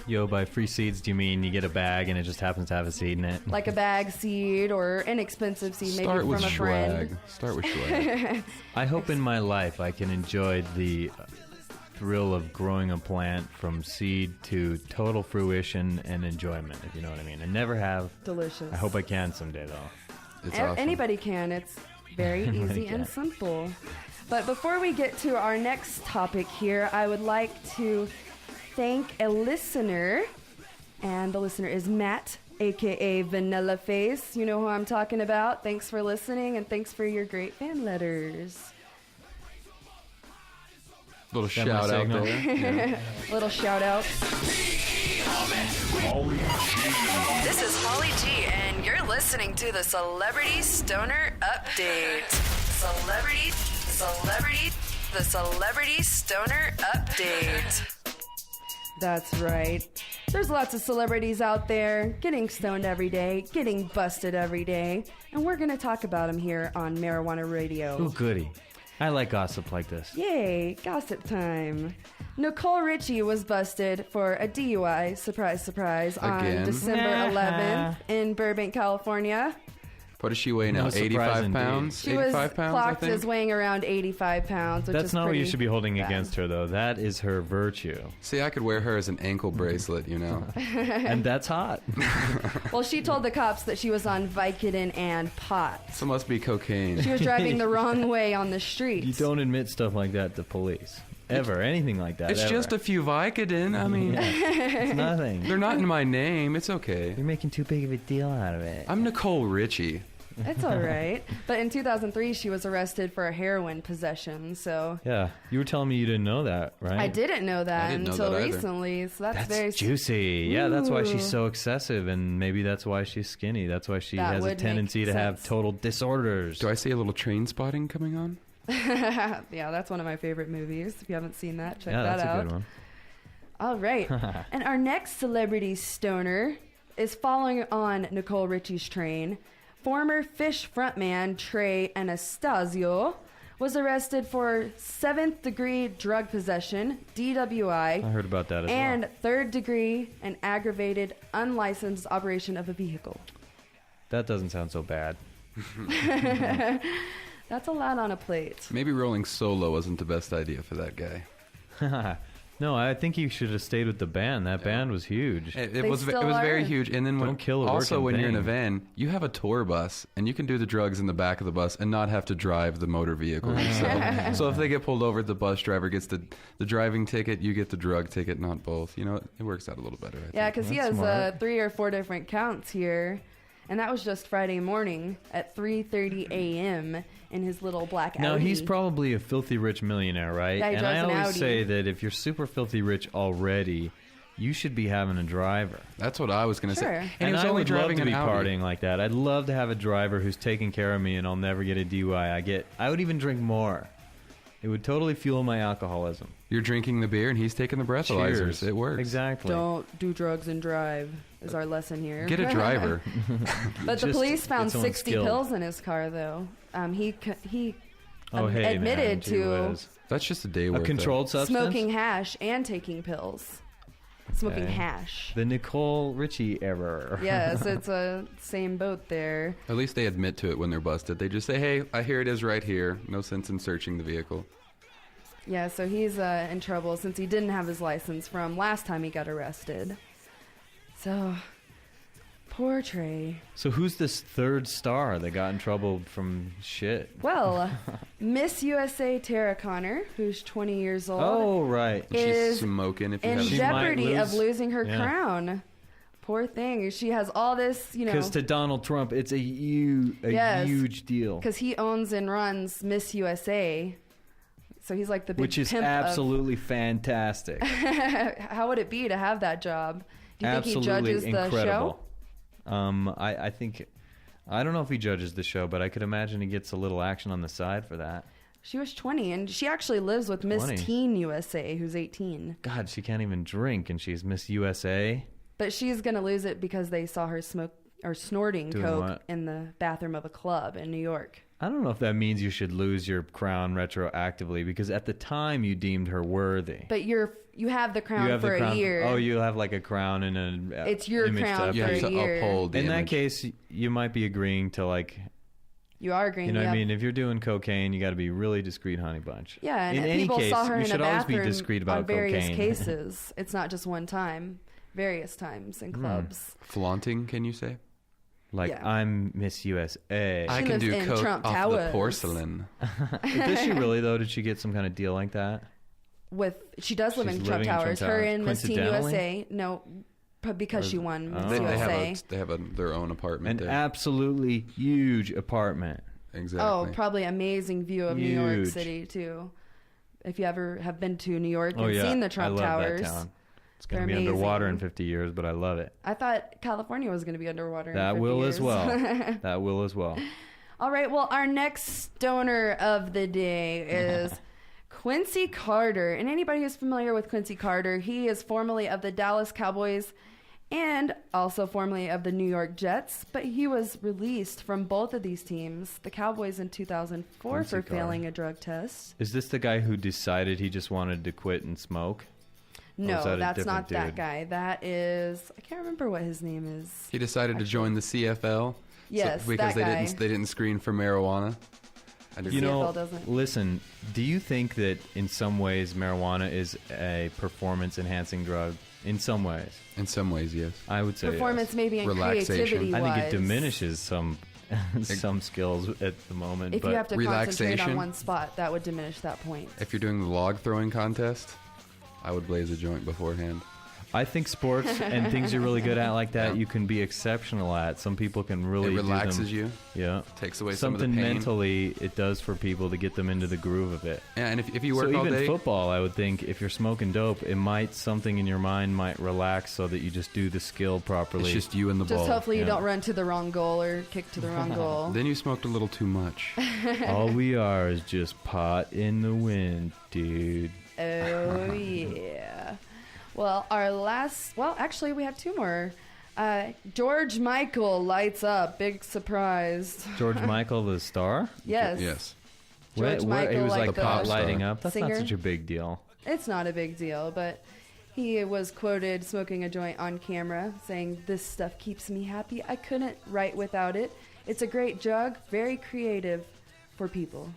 Speaker 9: Yo, by free seeds, do you mean you get a bag and it just happens to have a seed in it?
Speaker 3: Like a bag seed or inexpensive seed, maybe from a friend.
Speaker 1: Start with swag.
Speaker 9: I hope in my life I can enjoy the thrill of growing a plant from seed to total fruition and enjoyment, if you know what I mean. I never have.
Speaker 3: Delicious.
Speaker 9: I hope I can someday, though.
Speaker 1: It's awesome.
Speaker 3: Anybody can. It's very easy and simple. But before we get to our next topic here, I would like to thank a listener. And the listener is Matt, a.k.a. Vanilla Face. You know who I'm talking about. Thanks for listening, and thanks for your great fan letters.
Speaker 1: Little shout out there. Yeah.
Speaker 3: Little shout out. This is Holly G, and you're listening to the Celebrity Stoner Update. The Celebrity Stoner Update. That's right. There's lots of celebrities out there getting stoned every day, getting busted every day, and we're going to talk about them here on Marijuana Radio.
Speaker 9: Oh, goody. I like gossip like this.
Speaker 3: Yay, gossip time. Nicole Richie was busted for a DUI, surprise, surprise,
Speaker 1: Again?
Speaker 3: on December 11th in Burbank, California.
Speaker 1: What does she weigh now?
Speaker 9: No
Speaker 1: 85 pounds?
Speaker 3: She was
Speaker 1: 85 pounds, I
Speaker 3: clocked
Speaker 1: think?
Speaker 3: as weighing around 85 pounds, which
Speaker 9: That's
Speaker 3: is
Speaker 9: not what you
Speaker 3: pretty
Speaker 9: should be holding
Speaker 3: bad.
Speaker 9: against her, though. That is her virtue.
Speaker 1: See, I could wear her as an ankle bracelet, you know.
Speaker 9: And that's hot.
Speaker 3: Well, she told the cops that she was on Vicodin and pot.
Speaker 1: So it must be cocaine.
Speaker 3: She was driving the wrong way on the streets.
Speaker 9: You don't admit stuff like that to police. Ever. Anything like that.
Speaker 1: It's
Speaker 9: ever.
Speaker 1: just a few Vicodin. I mean,
Speaker 9: It's nothing.
Speaker 1: they're not in my name. It's okay.
Speaker 9: You're making too big of a deal out of it.
Speaker 1: I'm Nicole Richie.
Speaker 3: It's all right. But in 2003, she was arrested for a heroin possession, so...
Speaker 9: Yeah. You were telling me you didn't know that, right?
Speaker 3: I didn't know that
Speaker 1: didn't know
Speaker 3: until
Speaker 1: that either.
Speaker 3: recently, so that's very...
Speaker 9: Juicy. Yeah, that's why she's
Speaker 3: Ooh.
Speaker 9: so excessive, and maybe that's why she's skinny. That's why she
Speaker 3: That
Speaker 9: has a
Speaker 3: would
Speaker 9: tendency
Speaker 3: make
Speaker 9: to have
Speaker 3: sense.
Speaker 9: total disorders.
Speaker 1: Do I see a little train spotting coming on?
Speaker 3: Yeah, that's one of my favorite movies. If you haven't seen that, check
Speaker 9: Yeah,
Speaker 3: that
Speaker 9: that's
Speaker 3: out.
Speaker 9: a good one.
Speaker 3: All right. And our next celebrity stoner is following on Nicole Richie's train. Former Fish frontman Trey Anastasio was arrested for 7th degree drug possession, DWI,
Speaker 9: I heard about that as
Speaker 3: and
Speaker 9: well.
Speaker 3: 3rd degree and aggravated unlicensed operation of a vehicle.
Speaker 9: That doesn't sound so bad.
Speaker 3: That's a lot on a plate.
Speaker 1: Maybe rolling solo wasn't the best idea for that guy.
Speaker 9: No, I think he should have stayed with the band. That band was huge.
Speaker 1: It was very huge. And then
Speaker 9: Don't kill a
Speaker 1: also
Speaker 9: working
Speaker 1: when you're in a
Speaker 9: thing.
Speaker 1: van, you have a tour bus, and you can do the drugs in the back of the bus and not have to drive the motor vehicle. So if they get pulled over, the bus driver gets the driving ticket, you get the drug ticket, not both. You know, it works out a little better. I
Speaker 3: Yeah,
Speaker 1: think.
Speaker 3: because he has 3 or 4 different counts here. And that was just Friday morning at 3:30 a.m. in his little black Audi.
Speaker 9: Now, he's probably a filthy rich millionaire, right?
Speaker 3: Yeah, he
Speaker 9: and I
Speaker 3: drives an
Speaker 9: always
Speaker 3: Audi.
Speaker 9: say that if you're super filthy rich already, you should be having a driver.
Speaker 1: That's what I was going to
Speaker 3: Sure.
Speaker 1: say.
Speaker 9: And
Speaker 1: he was
Speaker 9: I
Speaker 1: only
Speaker 9: would love
Speaker 1: driving
Speaker 9: to
Speaker 1: an
Speaker 9: be
Speaker 1: Audi.
Speaker 9: partying like that. I'd love to have a driver who's taking care of me and I'll never get a DUI. I would even drink more. It would totally fuel my alcoholism.
Speaker 1: You're drinking the beer, and he's taking the breathalyzers.
Speaker 9: Cheers.
Speaker 1: It works.
Speaker 9: Exactly.
Speaker 3: Don't do drugs and drive is our lesson here.
Speaker 1: Get a driver.
Speaker 3: But the
Speaker 9: Just
Speaker 3: police found
Speaker 9: get someone
Speaker 3: 60
Speaker 9: skilled.
Speaker 3: pills in his car, though. He
Speaker 9: Oh, hey, man,
Speaker 3: admitted
Speaker 9: gee
Speaker 3: to
Speaker 9: whiz.
Speaker 1: That's just a day
Speaker 9: A
Speaker 1: worth.
Speaker 9: controlled substance?
Speaker 3: smoking hash and taking pills. Smoking
Speaker 9: Okay.
Speaker 3: hash.
Speaker 9: The Nicole Richie error.
Speaker 3: Yes, it's a same boat there.
Speaker 1: At least they admit to it when they're busted. They just say, "Hey, here it is, right here. No sense in searching the vehicle."
Speaker 3: Yeah, so he's in trouble since he didn't have his license from last time he got arrested. So, poor Trey.
Speaker 9: So who's this third star that got in trouble from shit?
Speaker 3: Well, Miss USA Tara Connor, who's 20 years old,
Speaker 9: Oh, right.
Speaker 3: is
Speaker 1: She's smoking. If you
Speaker 3: in
Speaker 1: haven't
Speaker 9: She might
Speaker 3: jeopardy of
Speaker 9: lose-
Speaker 3: losing her
Speaker 9: yeah.
Speaker 3: crown. Poor thing. She has all this,
Speaker 9: Because to Donald Trump, it's a
Speaker 3: Yes.
Speaker 9: huge deal.
Speaker 3: because he owns and runs Miss USA. So he's like the big
Speaker 9: Which is
Speaker 3: pimp of-
Speaker 9: absolutely fantastic.
Speaker 3: How would it be to have that job? Do you
Speaker 9: Absolutely
Speaker 3: think he judges the
Speaker 9: incredible.
Speaker 3: show?
Speaker 9: I think, I don't know if he judges the show, but I could imagine he gets a little action on the side for that.
Speaker 3: She was 20, and she actually lives with Miss
Speaker 9: 20.
Speaker 3: Teen USA, who's 18.
Speaker 9: God, she can't even drink, and she's Miss USA.
Speaker 3: But she's going to lose it because they saw her smoke or snorting
Speaker 9: Doing
Speaker 3: coke
Speaker 9: what?
Speaker 3: in the bathroom of a club in New York.
Speaker 9: I don't know if that means you should lose your crown retroactively, because at the time you deemed her worthy.
Speaker 3: But you have the crown
Speaker 9: You have
Speaker 3: for
Speaker 9: the crown.
Speaker 3: a year.
Speaker 9: Oh, you have like a crown and an
Speaker 3: It's your
Speaker 9: image
Speaker 3: crown
Speaker 9: to
Speaker 1: You
Speaker 3: for
Speaker 1: have
Speaker 3: a
Speaker 1: to
Speaker 3: year.
Speaker 1: uphold the
Speaker 9: In that
Speaker 1: image.
Speaker 9: case, you might be agreeing to like,
Speaker 3: You are agreeing.
Speaker 9: you know what
Speaker 3: yeah.
Speaker 9: I mean? If you're doing cocaine, you got to be really discreet, honey bunch.
Speaker 3: Yeah, and
Speaker 9: in any
Speaker 3: people
Speaker 9: case,
Speaker 3: saw her
Speaker 9: we
Speaker 3: in a
Speaker 9: should always be
Speaker 3: bathroom
Speaker 9: discreet about
Speaker 3: on various
Speaker 9: cocaine.
Speaker 3: cases. It's not just one time. Various times in clubs.
Speaker 1: Flaunting, can you say?
Speaker 9: Like,
Speaker 3: Yeah.
Speaker 9: I'm Miss USA.
Speaker 1: I
Speaker 3: She
Speaker 1: can
Speaker 3: lives
Speaker 1: do
Speaker 3: in
Speaker 1: coat
Speaker 3: Trump
Speaker 1: off the
Speaker 3: Towers.
Speaker 1: porcelain.
Speaker 9: Does she really, though? Did she get some kind of deal like that?
Speaker 3: She does live
Speaker 9: She's
Speaker 3: in Trump
Speaker 9: living in Trump
Speaker 3: Towers. Her
Speaker 9: Towers.
Speaker 3: and Miss Teen
Speaker 9: Coincidentally?
Speaker 3: USA. No, but because she won Miss
Speaker 1: They
Speaker 3: USA.
Speaker 1: have their own apartment
Speaker 9: An
Speaker 1: there.
Speaker 9: absolutely huge apartment.
Speaker 1: Exactly.
Speaker 3: Oh, probably amazing view of New York
Speaker 9: Huge.
Speaker 3: City too. If you ever have been to New York
Speaker 9: Oh,
Speaker 3: and
Speaker 9: yeah.
Speaker 3: seen the
Speaker 9: I
Speaker 3: Trump
Speaker 9: love
Speaker 3: Towers,
Speaker 9: that town. It's going to
Speaker 3: they're
Speaker 9: be underwater in
Speaker 3: amazing.
Speaker 9: 50 years, but I love it.
Speaker 3: I thought California was going to be underwater. in
Speaker 9: That
Speaker 3: 50
Speaker 9: will
Speaker 3: years.
Speaker 9: as well. That will as well.
Speaker 3: All right. Well, our next stoner of the day is Quincy Carter. And anybody who's familiar with Quincy Carter, he is formerly of the Dallas Cowboys and also formerly of the New York Jets. But he was released from both of these teams, the Cowboys in 2004
Speaker 9: Quincy
Speaker 3: for
Speaker 9: Carter.
Speaker 3: failing a drug test.
Speaker 9: Is this the guy who decided he just wanted to quit and smoke? Or
Speaker 3: No,
Speaker 9: is that a
Speaker 3: that's
Speaker 9: different
Speaker 3: not that
Speaker 9: dude?
Speaker 3: guy. That is, I can't remember what his name is.
Speaker 1: He decided to join the CFL.
Speaker 3: Yes,
Speaker 1: because
Speaker 3: that guy.
Speaker 1: they didn't screen for marijuana.
Speaker 9: You know,
Speaker 3: CFL doesn't.
Speaker 9: listen, do you think that in some ways marijuana is a performance-enhancing drug? In some ways.
Speaker 1: In some ways, yes.
Speaker 9: I would say
Speaker 3: Performance
Speaker 9: yes.
Speaker 3: maybe and
Speaker 1: Relaxation.
Speaker 3: creativity
Speaker 9: I think it
Speaker 3: wise.
Speaker 9: diminishes some skills at the moment.
Speaker 3: If
Speaker 9: but
Speaker 3: you have to concentrate on
Speaker 1: Relaxation.
Speaker 3: one spot, that would diminish that point.
Speaker 1: If you're doing the log throwing contest, I would blaze a joint beforehand.
Speaker 9: I think sports and things you're really good at like that, you can be exceptional at. Some people can really
Speaker 1: It
Speaker 9: do them.
Speaker 1: relaxes you.
Speaker 9: Yeah.
Speaker 1: Takes away some of
Speaker 9: something
Speaker 1: the pain.
Speaker 9: mentally it does for people to get them into the groove of it.
Speaker 1: Yeah, and if you work
Speaker 9: so
Speaker 1: all
Speaker 9: even
Speaker 1: day,
Speaker 9: football, I would think if you're smoking dope, it might something in your mind might relax so that you just do the skill properly.
Speaker 1: it's just you and the
Speaker 3: Just
Speaker 1: ball.
Speaker 3: hopefully you
Speaker 9: Yeah.
Speaker 3: don't run to the wrong goal or kick to the wrong goal.
Speaker 1: Then you smoked a little too much.
Speaker 9: All we are is just pot in the wind, dude.
Speaker 3: Oh, yeah. Well, actually, we have two more. George Michael lights up. Big surprise.
Speaker 9: George Michael, the star?
Speaker 3: Yes.
Speaker 1: Yes.
Speaker 3: George
Speaker 9: He
Speaker 3: Michael,
Speaker 9: was like
Speaker 3: the
Speaker 9: pot
Speaker 1: star.
Speaker 9: lighting up. That's
Speaker 3: singer.
Speaker 9: not such a big deal.
Speaker 3: It's not a big deal, but he was quoted smoking a joint on camera, saying, "This stuff keeps me happy. I couldn't write without it. It's a great drug, very creative for people."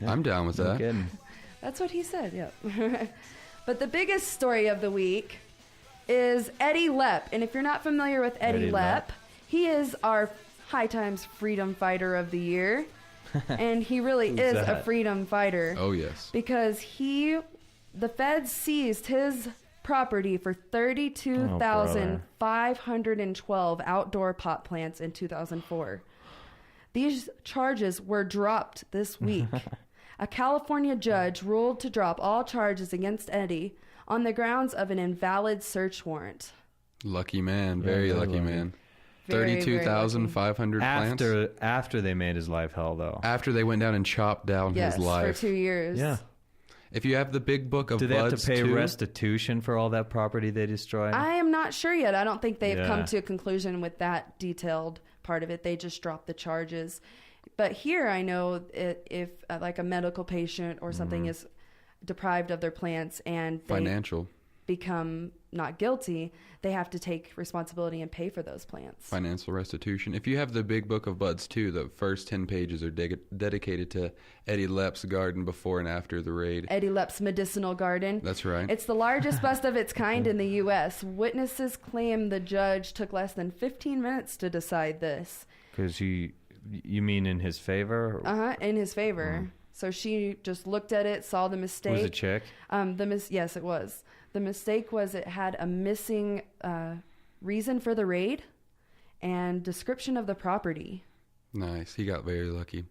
Speaker 1: I'm down with
Speaker 9: No
Speaker 1: that.
Speaker 9: kidding.
Speaker 3: That's what he said, yep. But the biggest story of the week is Eddie Lepp. And if you're not familiar with Eddie
Speaker 9: Eddie
Speaker 3: Lepp,
Speaker 9: Lepp.
Speaker 3: he is our High Times Freedom Fighter of the Year. And he really
Speaker 9: Who's
Speaker 3: is a
Speaker 9: that?
Speaker 3: freedom fighter.
Speaker 1: Oh, yes.
Speaker 3: Because the feds seized his property for 32,512 outdoor pot plants in 2004. These charges were dropped this week. A California judge ruled to drop all charges against Eddie on the grounds of an invalid search warrant.
Speaker 1: Lucky man.
Speaker 9: Yeah,
Speaker 1: Very
Speaker 9: very
Speaker 1: lucky
Speaker 9: lucky.
Speaker 1: man.
Speaker 3: Very, very
Speaker 1: 32,500 plants.
Speaker 9: After they made his life hell, though.
Speaker 1: After they went down and chopped down
Speaker 3: Yes,
Speaker 1: his life.
Speaker 3: for 2 years.
Speaker 9: Yeah.
Speaker 1: If you have the big book of
Speaker 9: Do they have
Speaker 1: buds
Speaker 9: to pay
Speaker 1: too,
Speaker 9: restitution for all that property they destroyed?
Speaker 3: I am not sure yet. I don't think they've
Speaker 9: Yeah.
Speaker 3: come to a conclusion with that detailed part of it. They just dropped the charges. But here I know if like a medical patient or something is deprived of their plants and they
Speaker 1: financial
Speaker 3: become not guilty, they have to take responsibility and pay for those plants.
Speaker 1: financial restitution. If you have the big book of buds too, the first 10 pages are dedicated to Eddie Lepp's garden before and after the raid.
Speaker 3: Eddie Lepp's medicinal garden.
Speaker 1: That's right.
Speaker 3: It's the largest bust of its kind in the U.S. Witnesses claim the judge took less than 15 minutes to decide this.
Speaker 9: Because you mean in his favor?
Speaker 3: In his favor. So she just looked at it, saw the mistake.
Speaker 9: Was it a chick?
Speaker 3: Yes, it was. The mistake was it had a missing reason for the raid and description of the property.
Speaker 1: Nice. He got very lucky.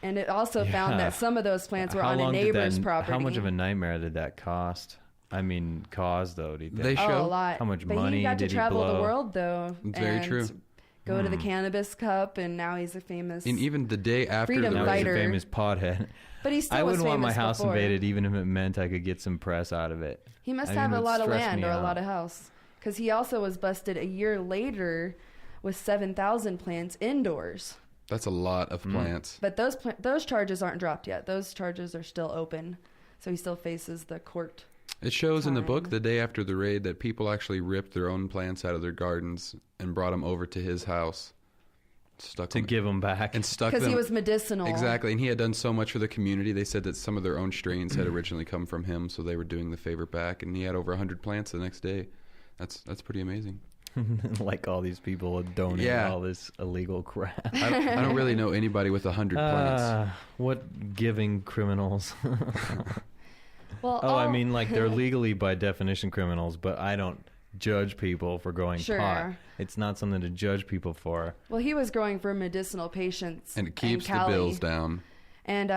Speaker 3: And it also found that some of those plants were
Speaker 9: How
Speaker 3: on a
Speaker 9: long did
Speaker 3: neighbor's property.
Speaker 9: How much of a nightmare did that cost? I mean, cause though, do you think?
Speaker 1: They show
Speaker 3: a lot.
Speaker 9: How much
Speaker 3: but
Speaker 9: money
Speaker 3: he got
Speaker 9: did
Speaker 3: to
Speaker 9: he
Speaker 3: travel
Speaker 9: blow?
Speaker 3: the world though.
Speaker 1: It's very
Speaker 3: and
Speaker 1: true.
Speaker 3: Go to the Cannabis Cup, and now he's a famous.
Speaker 1: And even the day after
Speaker 3: freedom
Speaker 1: the
Speaker 9: Now
Speaker 1: raid,
Speaker 9: he's a
Speaker 3: fighter.
Speaker 9: famous pothead.
Speaker 3: But he still
Speaker 9: I
Speaker 3: was
Speaker 9: wouldn't want my
Speaker 3: famous
Speaker 9: house
Speaker 3: before.
Speaker 9: invaded, even if it meant I could get some press out of it.
Speaker 3: He must
Speaker 9: I
Speaker 3: have
Speaker 9: mean,
Speaker 3: a
Speaker 9: it
Speaker 3: lot of
Speaker 9: stressed
Speaker 3: land
Speaker 9: me
Speaker 3: or a
Speaker 9: out.
Speaker 3: lot of house, because he also was busted a year later with 7,000 plants indoors.
Speaker 1: that's a lot of plants.
Speaker 3: But those charges aren't dropped yet. Those charges are still open, so he still faces the court.
Speaker 1: It shows in the book
Speaker 3: time.
Speaker 1: the day after the raid that people actually ripped their own plants out of their gardens and brought them over to his house. Stuck
Speaker 9: To
Speaker 1: them,
Speaker 9: give them back.
Speaker 1: and stuck
Speaker 3: Because
Speaker 1: them
Speaker 3: he was medicinal.
Speaker 1: exactly, and he had done so much for the community. They said that some of their own strains had originally come from him, so they were doing the favor back. And he had over 100 plants the next day. That's pretty amazing.
Speaker 9: Like all these people donate all this illegal crap.
Speaker 1: I don't really know anybody with 100 plants.
Speaker 9: What giving criminals?
Speaker 3: Well,
Speaker 9: I mean, like they're legally by definition criminals, but I don't judge people for growing pot. It's not something to judge people for.
Speaker 3: Well, he was growing for medicinal patients.
Speaker 1: And it keeps
Speaker 3: in
Speaker 1: the
Speaker 3: Cali.
Speaker 1: bills down.
Speaker 3: And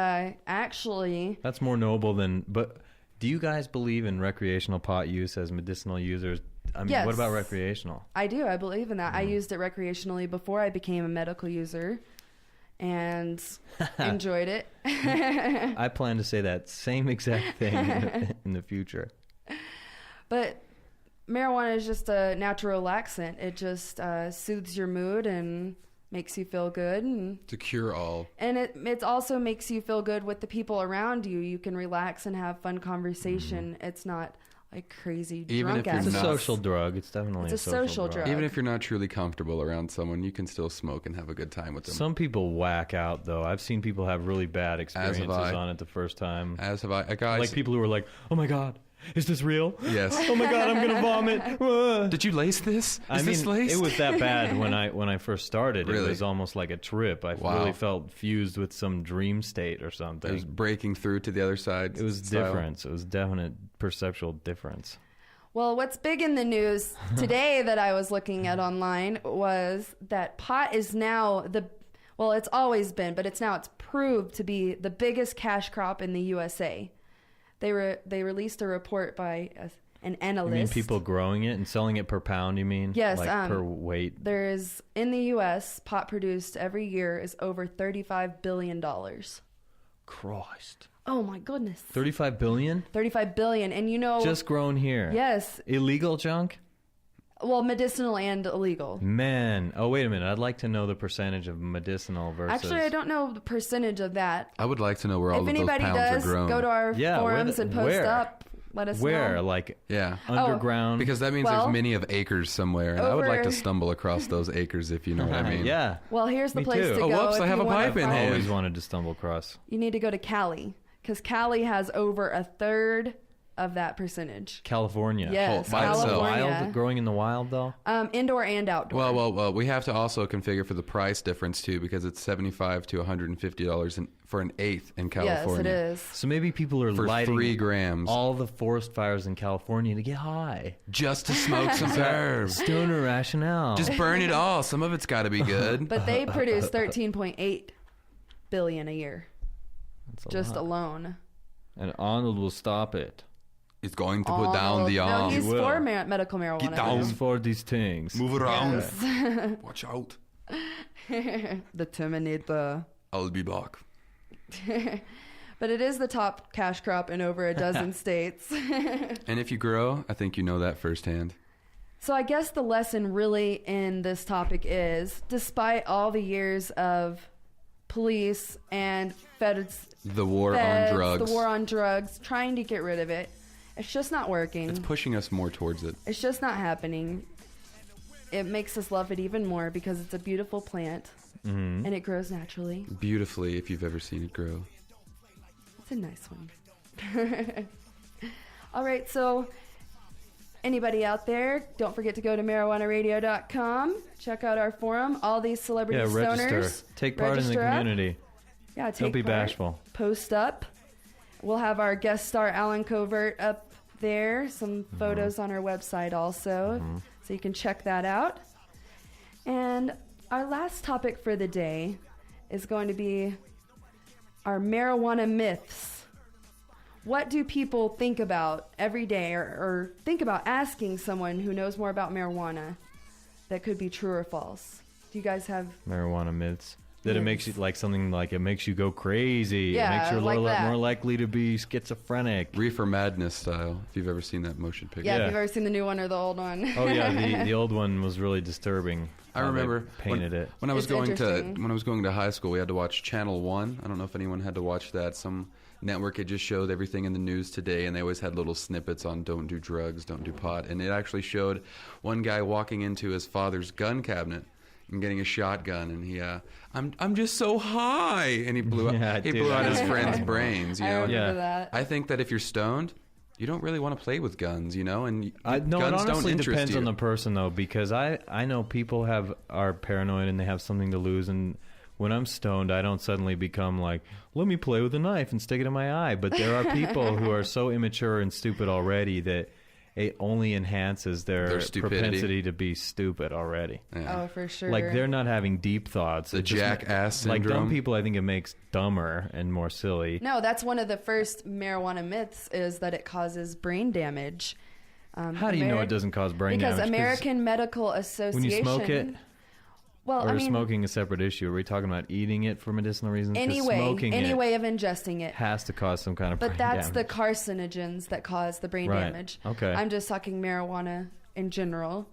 Speaker 3: actually...
Speaker 9: That's more noble than... But do you guys believe in recreational pot use as medicinal users? I mean,
Speaker 3: Yes.
Speaker 9: What about recreational?
Speaker 3: I do. I believe in that. I used it recreationally before I became a medical user and enjoyed it.
Speaker 9: I plan to say that same exact thing in the future.
Speaker 3: But marijuana is just a natural relaxant. It just soothes your mood and makes you feel good. And
Speaker 1: to cure all.
Speaker 3: And it also makes you feel good with the people around you. You can relax and have fun conversation. It's not like crazy drunk ass.
Speaker 9: It's a social drug. It's definitely
Speaker 3: a social drug.
Speaker 1: Even if you're not truly comfortable around someone, you can still smoke and have a good time with them.
Speaker 9: Some people whack out, though. I've seen people have really bad experiences on it the first time.
Speaker 1: As have I. Guys,
Speaker 9: like people who are like, oh my God, is this real?
Speaker 1: Yes.
Speaker 9: Oh my God, I'm going to vomit.
Speaker 1: Did you lace this? Is this laced?
Speaker 9: It was that bad when I first started.
Speaker 1: Really?
Speaker 9: It was almost like a trip. I really felt fused with some dream state or something.
Speaker 1: It was breaking through to the other side.
Speaker 9: It was different. It was definite perceptual difference.
Speaker 3: Well, what's big in the news today that I was looking at online was that pot is now it's always been, but it's proved to be the biggest cash crop in the USA. They released a report by an analyst.
Speaker 9: You mean people growing it and selling it per pound, you mean?
Speaker 3: Yes.
Speaker 9: Like per weight?
Speaker 3: In the U.S., pot produced every year is over $35 billion.
Speaker 9: Christ.
Speaker 3: Oh, my goodness.
Speaker 9: 35 billion?
Speaker 3: 35 billion. And
Speaker 9: just grown here.
Speaker 3: Yes.
Speaker 9: Illegal junk?
Speaker 3: Well, medicinal and illegal.
Speaker 9: Man. Oh, wait a minute. I'd like to know the percentage of medicinal versus...
Speaker 3: Actually, I don't know the percentage of that.
Speaker 1: I would like to know where all of those pounds are grown.
Speaker 3: If anybody does, go to our forums and post up. Let us know.
Speaker 9: Where? Like underground?
Speaker 1: Because that means there's many of acres somewhere, and I would like to stumble across those acres, if you know what I mean.
Speaker 9: Yeah.
Speaker 3: Well, here's the place to go.
Speaker 1: Oh, whoops, I have a pipe in hand.
Speaker 9: I always wanted to stumble across.
Speaker 3: You need to go to Cali, because Cali has over a third of that percentage.
Speaker 9: California.
Speaker 3: Yes, California.
Speaker 9: Wild, growing in the wild, though?
Speaker 3: Indoor and outdoor.
Speaker 1: Well, we have to also configure for the price difference, too, because it's $75 to $150 for an eighth in California.
Speaker 3: Yes, it is.
Speaker 9: So maybe people are
Speaker 1: for
Speaker 9: lighting
Speaker 1: 3 grams.
Speaker 9: all the forest fires in California to get high.
Speaker 1: Just to smoke some herb.
Speaker 9: Stoner rationale.
Speaker 1: Just burn it all. Some of it's got to be good.
Speaker 3: But they produce $13.8 billion a year.
Speaker 9: That's
Speaker 3: just alone.
Speaker 9: And Arnold will stop it.
Speaker 1: He's going to put down the arm.
Speaker 3: No, he's for medical marijuana.
Speaker 1: Get down.
Speaker 9: He's for these things.
Speaker 1: Move around.
Speaker 3: Yes.
Speaker 1: Watch out.
Speaker 3: The Terminator.
Speaker 1: I'll be back.
Speaker 3: But it is the top cash crop in over a dozen states.
Speaker 1: And if you grow, I think you know that firsthand.
Speaker 3: So I guess the lesson really in this topic is, despite all the years of police and
Speaker 1: the war on drugs,
Speaker 3: trying to get rid of it, it's just not working.
Speaker 1: It's pushing us more towards it.
Speaker 3: It's just not happening. It makes us love it even more because it's a beautiful plant and it grows naturally.
Speaker 1: Beautifully, if you've ever seen it grow.
Speaker 3: It's a nice one. All right, so anybody out there, don't forget to go to marijuanaradio.com. Check out our forum. All these celebrity
Speaker 9: register.
Speaker 3: stoners.
Speaker 9: Take part in the community.
Speaker 3: Yeah, take
Speaker 9: Don't be
Speaker 3: part.
Speaker 9: bashful.
Speaker 3: Post up. We'll have our guest star Allen Covert up there. Some photos on our website also, so you can check that out. And our last topic for the day is going to be our marijuana myths. What do people think about every day, or think about asking someone who knows more about marijuana that could be true or false? Do you guys have
Speaker 9: marijuana myths? That it makes you like something like it makes you go crazy.
Speaker 3: Yeah,
Speaker 9: it makes you a little
Speaker 3: like
Speaker 9: more likely to be schizophrenic.
Speaker 1: Reefer Madness style, if you've ever seen that motion picture.
Speaker 3: Yeah, if you've ever seen the new one or the old one.
Speaker 9: Oh yeah, the old one was really disturbing.
Speaker 1: I remember when I was going to high school, we had to watch Channel 1. I don't know if anyone had to watch that. Some network had just showed everything in the news today, and they always had little snippets on don't do drugs, don't do pot. And it actually showed one guy walking into his father's gun cabinet and getting a shotgun, and he I'm just so high, and he blew out his friend's brains. You know?
Speaker 3: I remember that.
Speaker 1: I think that if you're stoned, you don't really want to play with guns, you know, and
Speaker 9: No, it
Speaker 1: guns don't
Speaker 9: honestly
Speaker 1: interest
Speaker 9: depends
Speaker 1: you.
Speaker 9: on the person, though, because I know people are paranoid and they have something to lose, and when I'm stoned, I don't suddenly become like, let me play with a knife and stick it in my eye. But there are people who are so immature and stupid already that it only enhances their propensity to be stupid already.
Speaker 3: Yeah. Oh, for sure.
Speaker 9: Like, they're not having deep thoughts.
Speaker 1: The jackass syndrome.
Speaker 9: Like, dumb people, I think it makes dumber and more silly.
Speaker 3: No, that's one of the first marijuana myths, is that it causes brain damage.
Speaker 9: How do you know it doesn't cause brain damage?
Speaker 3: Because American Medical Association...
Speaker 9: When you smoke it...
Speaker 3: Well,
Speaker 9: or is smoking a separate issue? Are we talking about eating it for medicinal reasons?
Speaker 3: Any way of ingesting it
Speaker 9: has to cause some kind of brain
Speaker 3: damage. But that's
Speaker 9: damage.
Speaker 3: the carcinogens that cause the brain damage.
Speaker 9: Okay.
Speaker 3: I'm just talking marijuana in general.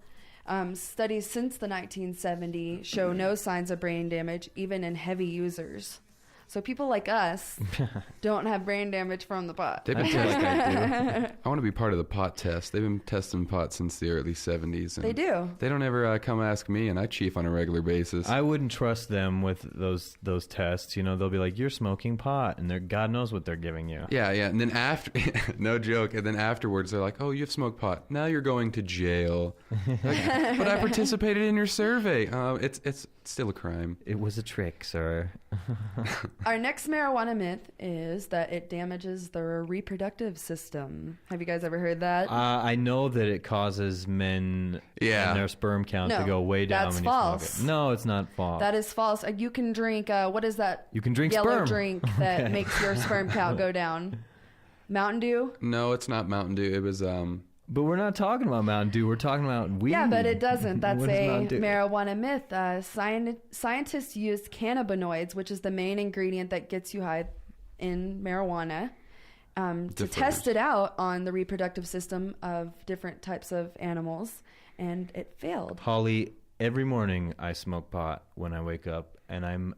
Speaker 3: Studies since the 1970s show no signs of brain damage, even in heavy users. So people like us don't have brain damage from the pot.
Speaker 1: They've been testing. I want to be part of the pot test. They've been testing pot since the early 70s. And
Speaker 3: they do.
Speaker 1: They don't ever come ask me, and I chief on a regular basis.
Speaker 9: I wouldn't trust them with those tests. You know, they'll be like, "You're smoking pot," and God knows what they're giving you.
Speaker 1: Yeah. And then after, no joke. And then afterwards, they're like, "Oh, you've smoked pot. Now you're going to jail." Like, but I participated in your survey. It's still a crime.
Speaker 9: It was a trick, sir.
Speaker 3: Our next marijuana myth is that it damages the reproductive system. Have you guys ever heard that?
Speaker 9: I know that it causes men and their sperm count to go way down when you smoke it. No, it's not false.
Speaker 3: That is false. You can drink, what is that?
Speaker 9: You can drink
Speaker 3: yellow
Speaker 9: sperm.
Speaker 3: drink that makes your sperm count go down. Mountain Dew?
Speaker 1: No, it's not Mountain Dew. It was...
Speaker 9: But we're not talking about Mountain Dew. We're talking about weed.
Speaker 3: Yeah, but it doesn't. That's
Speaker 9: What
Speaker 3: a
Speaker 9: does Mountain Dew?
Speaker 3: marijuana myth. Scientists use cannabinoids, which is the main ingredient that gets you high in marijuana, to test it out on the reproductive system of different types of animals, and it failed.
Speaker 9: Holly, every morning I smoke pot when I wake up, and I'm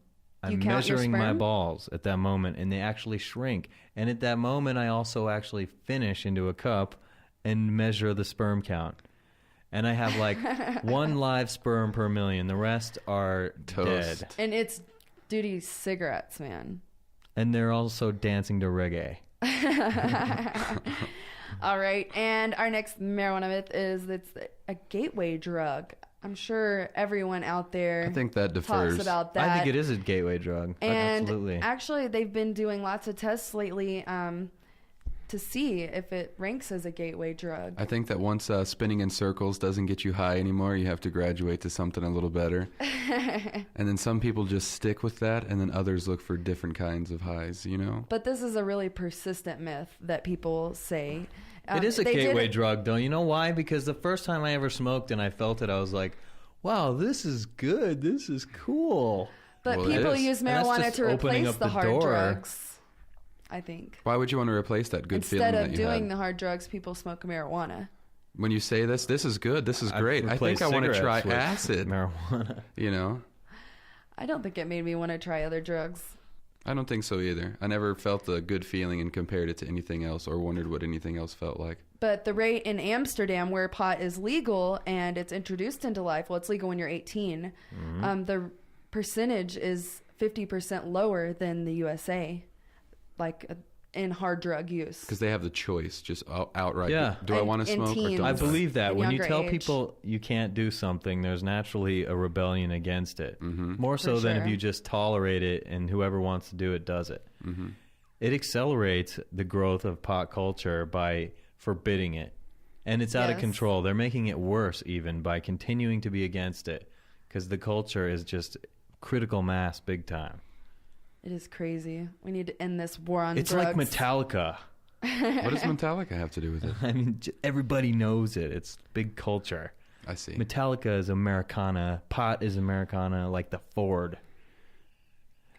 Speaker 3: You count your
Speaker 9: measuring my
Speaker 3: sperm?
Speaker 9: balls at that moment, and they actually shrink. And at that moment, I also actually finish into a cup and measure the sperm count. And I have like one live sperm per million. The rest are dead.
Speaker 3: And it's duty cigarettes, man.
Speaker 9: And they're also dancing to reggae.
Speaker 3: All right. And our next marijuana myth is it's a gateway drug. I'm sure everyone out there
Speaker 1: I think that differs.
Speaker 3: talks about that.
Speaker 9: I think it is a gateway drug.
Speaker 3: And
Speaker 9: Absolutely.
Speaker 3: actually, they've been doing lots of tests lately to see if it ranks as a gateway drug.
Speaker 1: I think that once spinning in circles doesn't get you high anymore, you have to graduate to something a little better. And then some people just stick with that, and then others look for different kinds of highs, you know?
Speaker 3: But this is a really persistent myth that people say.
Speaker 9: It is a
Speaker 3: they
Speaker 9: gateway
Speaker 3: did-
Speaker 9: drug, though. You know why? Because the first time I ever smoked and I felt it, I was like, wow, this is good. This is cool.
Speaker 3: But
Speaker 1: Well, it
Speaker 3: people
Speaker 1: is.
Speaker 3: use
Speaker 9: And that's
Speaker 3: marijuana
Speaker 9: just
Speaker 3: to
Speaker 9: opening
Speaker 3: replace
Speaker 9: up
Speaker 3: the
Speaker 9: the
Speaker 3: hard
Speaker 9: door.
Speaker 3: drugs, I think.
Speaker 1: Why would you want to replace that good
Speaker 3: Instead
Speaker 1: feeling
Speaker 3: of
Speaker 1: that you
Speaker 3: doing
Speaker 1: had?
Speaker 3: the hard drugs, people smoke marijuana.
Speaker 1: When you say this is good, this is
Speaker 9: I've
Speaker 1: great. I think
Speaker 9: replaced
Speaker 1: I want to try
Speaker 9: cigarettes with
Speaker 1: acid.
Speaker 9: marijuana.
Speaker 1: You know?
Speaker 3: I don't think it made me want to try other drugs.
Speaker 1: I don't think so either. I never felt the good feeling and compared it to anything else or wondered what anything else felt like.
Speaker 3: But the rate in Amsterdam, where pot is legal and it's introduced into life, well, it's legal when you're 18, the percentage is 50% lower than the USA, like in hard drug use.
Speaker 1: Because they have the choice, just outright.
Speaker 9: Yeah.
Speaker 1: Do I want to
Speaker 3: In
Speaker 1: smoke or
Speaker 3: teens.
Speaker 1: don't
Speaker 9: I believe that.
Speaker 3: At
Speaker 9: When you
Speaker 3: younger
Speaker 9: tell
Speaker 3: age.
Speaker 9: people you can't do something, there's naturally a rebellion against it.
Speaker 1: Mm-hmm.
Speaker 9: More so than if
Speaker 3: sure.
Speaker 9: you just tolerate it and whoever wants to do it does it.
Speaker 1: Mm-hmm.
Speaker 9: It accelerates the growth of pot culture by forbidding it. And it's out of
Speaker 3: Yes.
Speaker 9: control. They're making it worse even by continuing to be against it because the culture is just critical mass big time.
Speaker 3: It is crazy. We need to end this war on
Speaker 9: It's
Speaker 3: drugs.
Speaker 9: like Metallica.
Speaker 1: What does Metallica have to do with it?
Speaker 9: I mean, everybody knows it. It's big culture.
Speaker 1: I see.
Speaker 9: Metallica is Americana. Pot is Americana, like the Ford.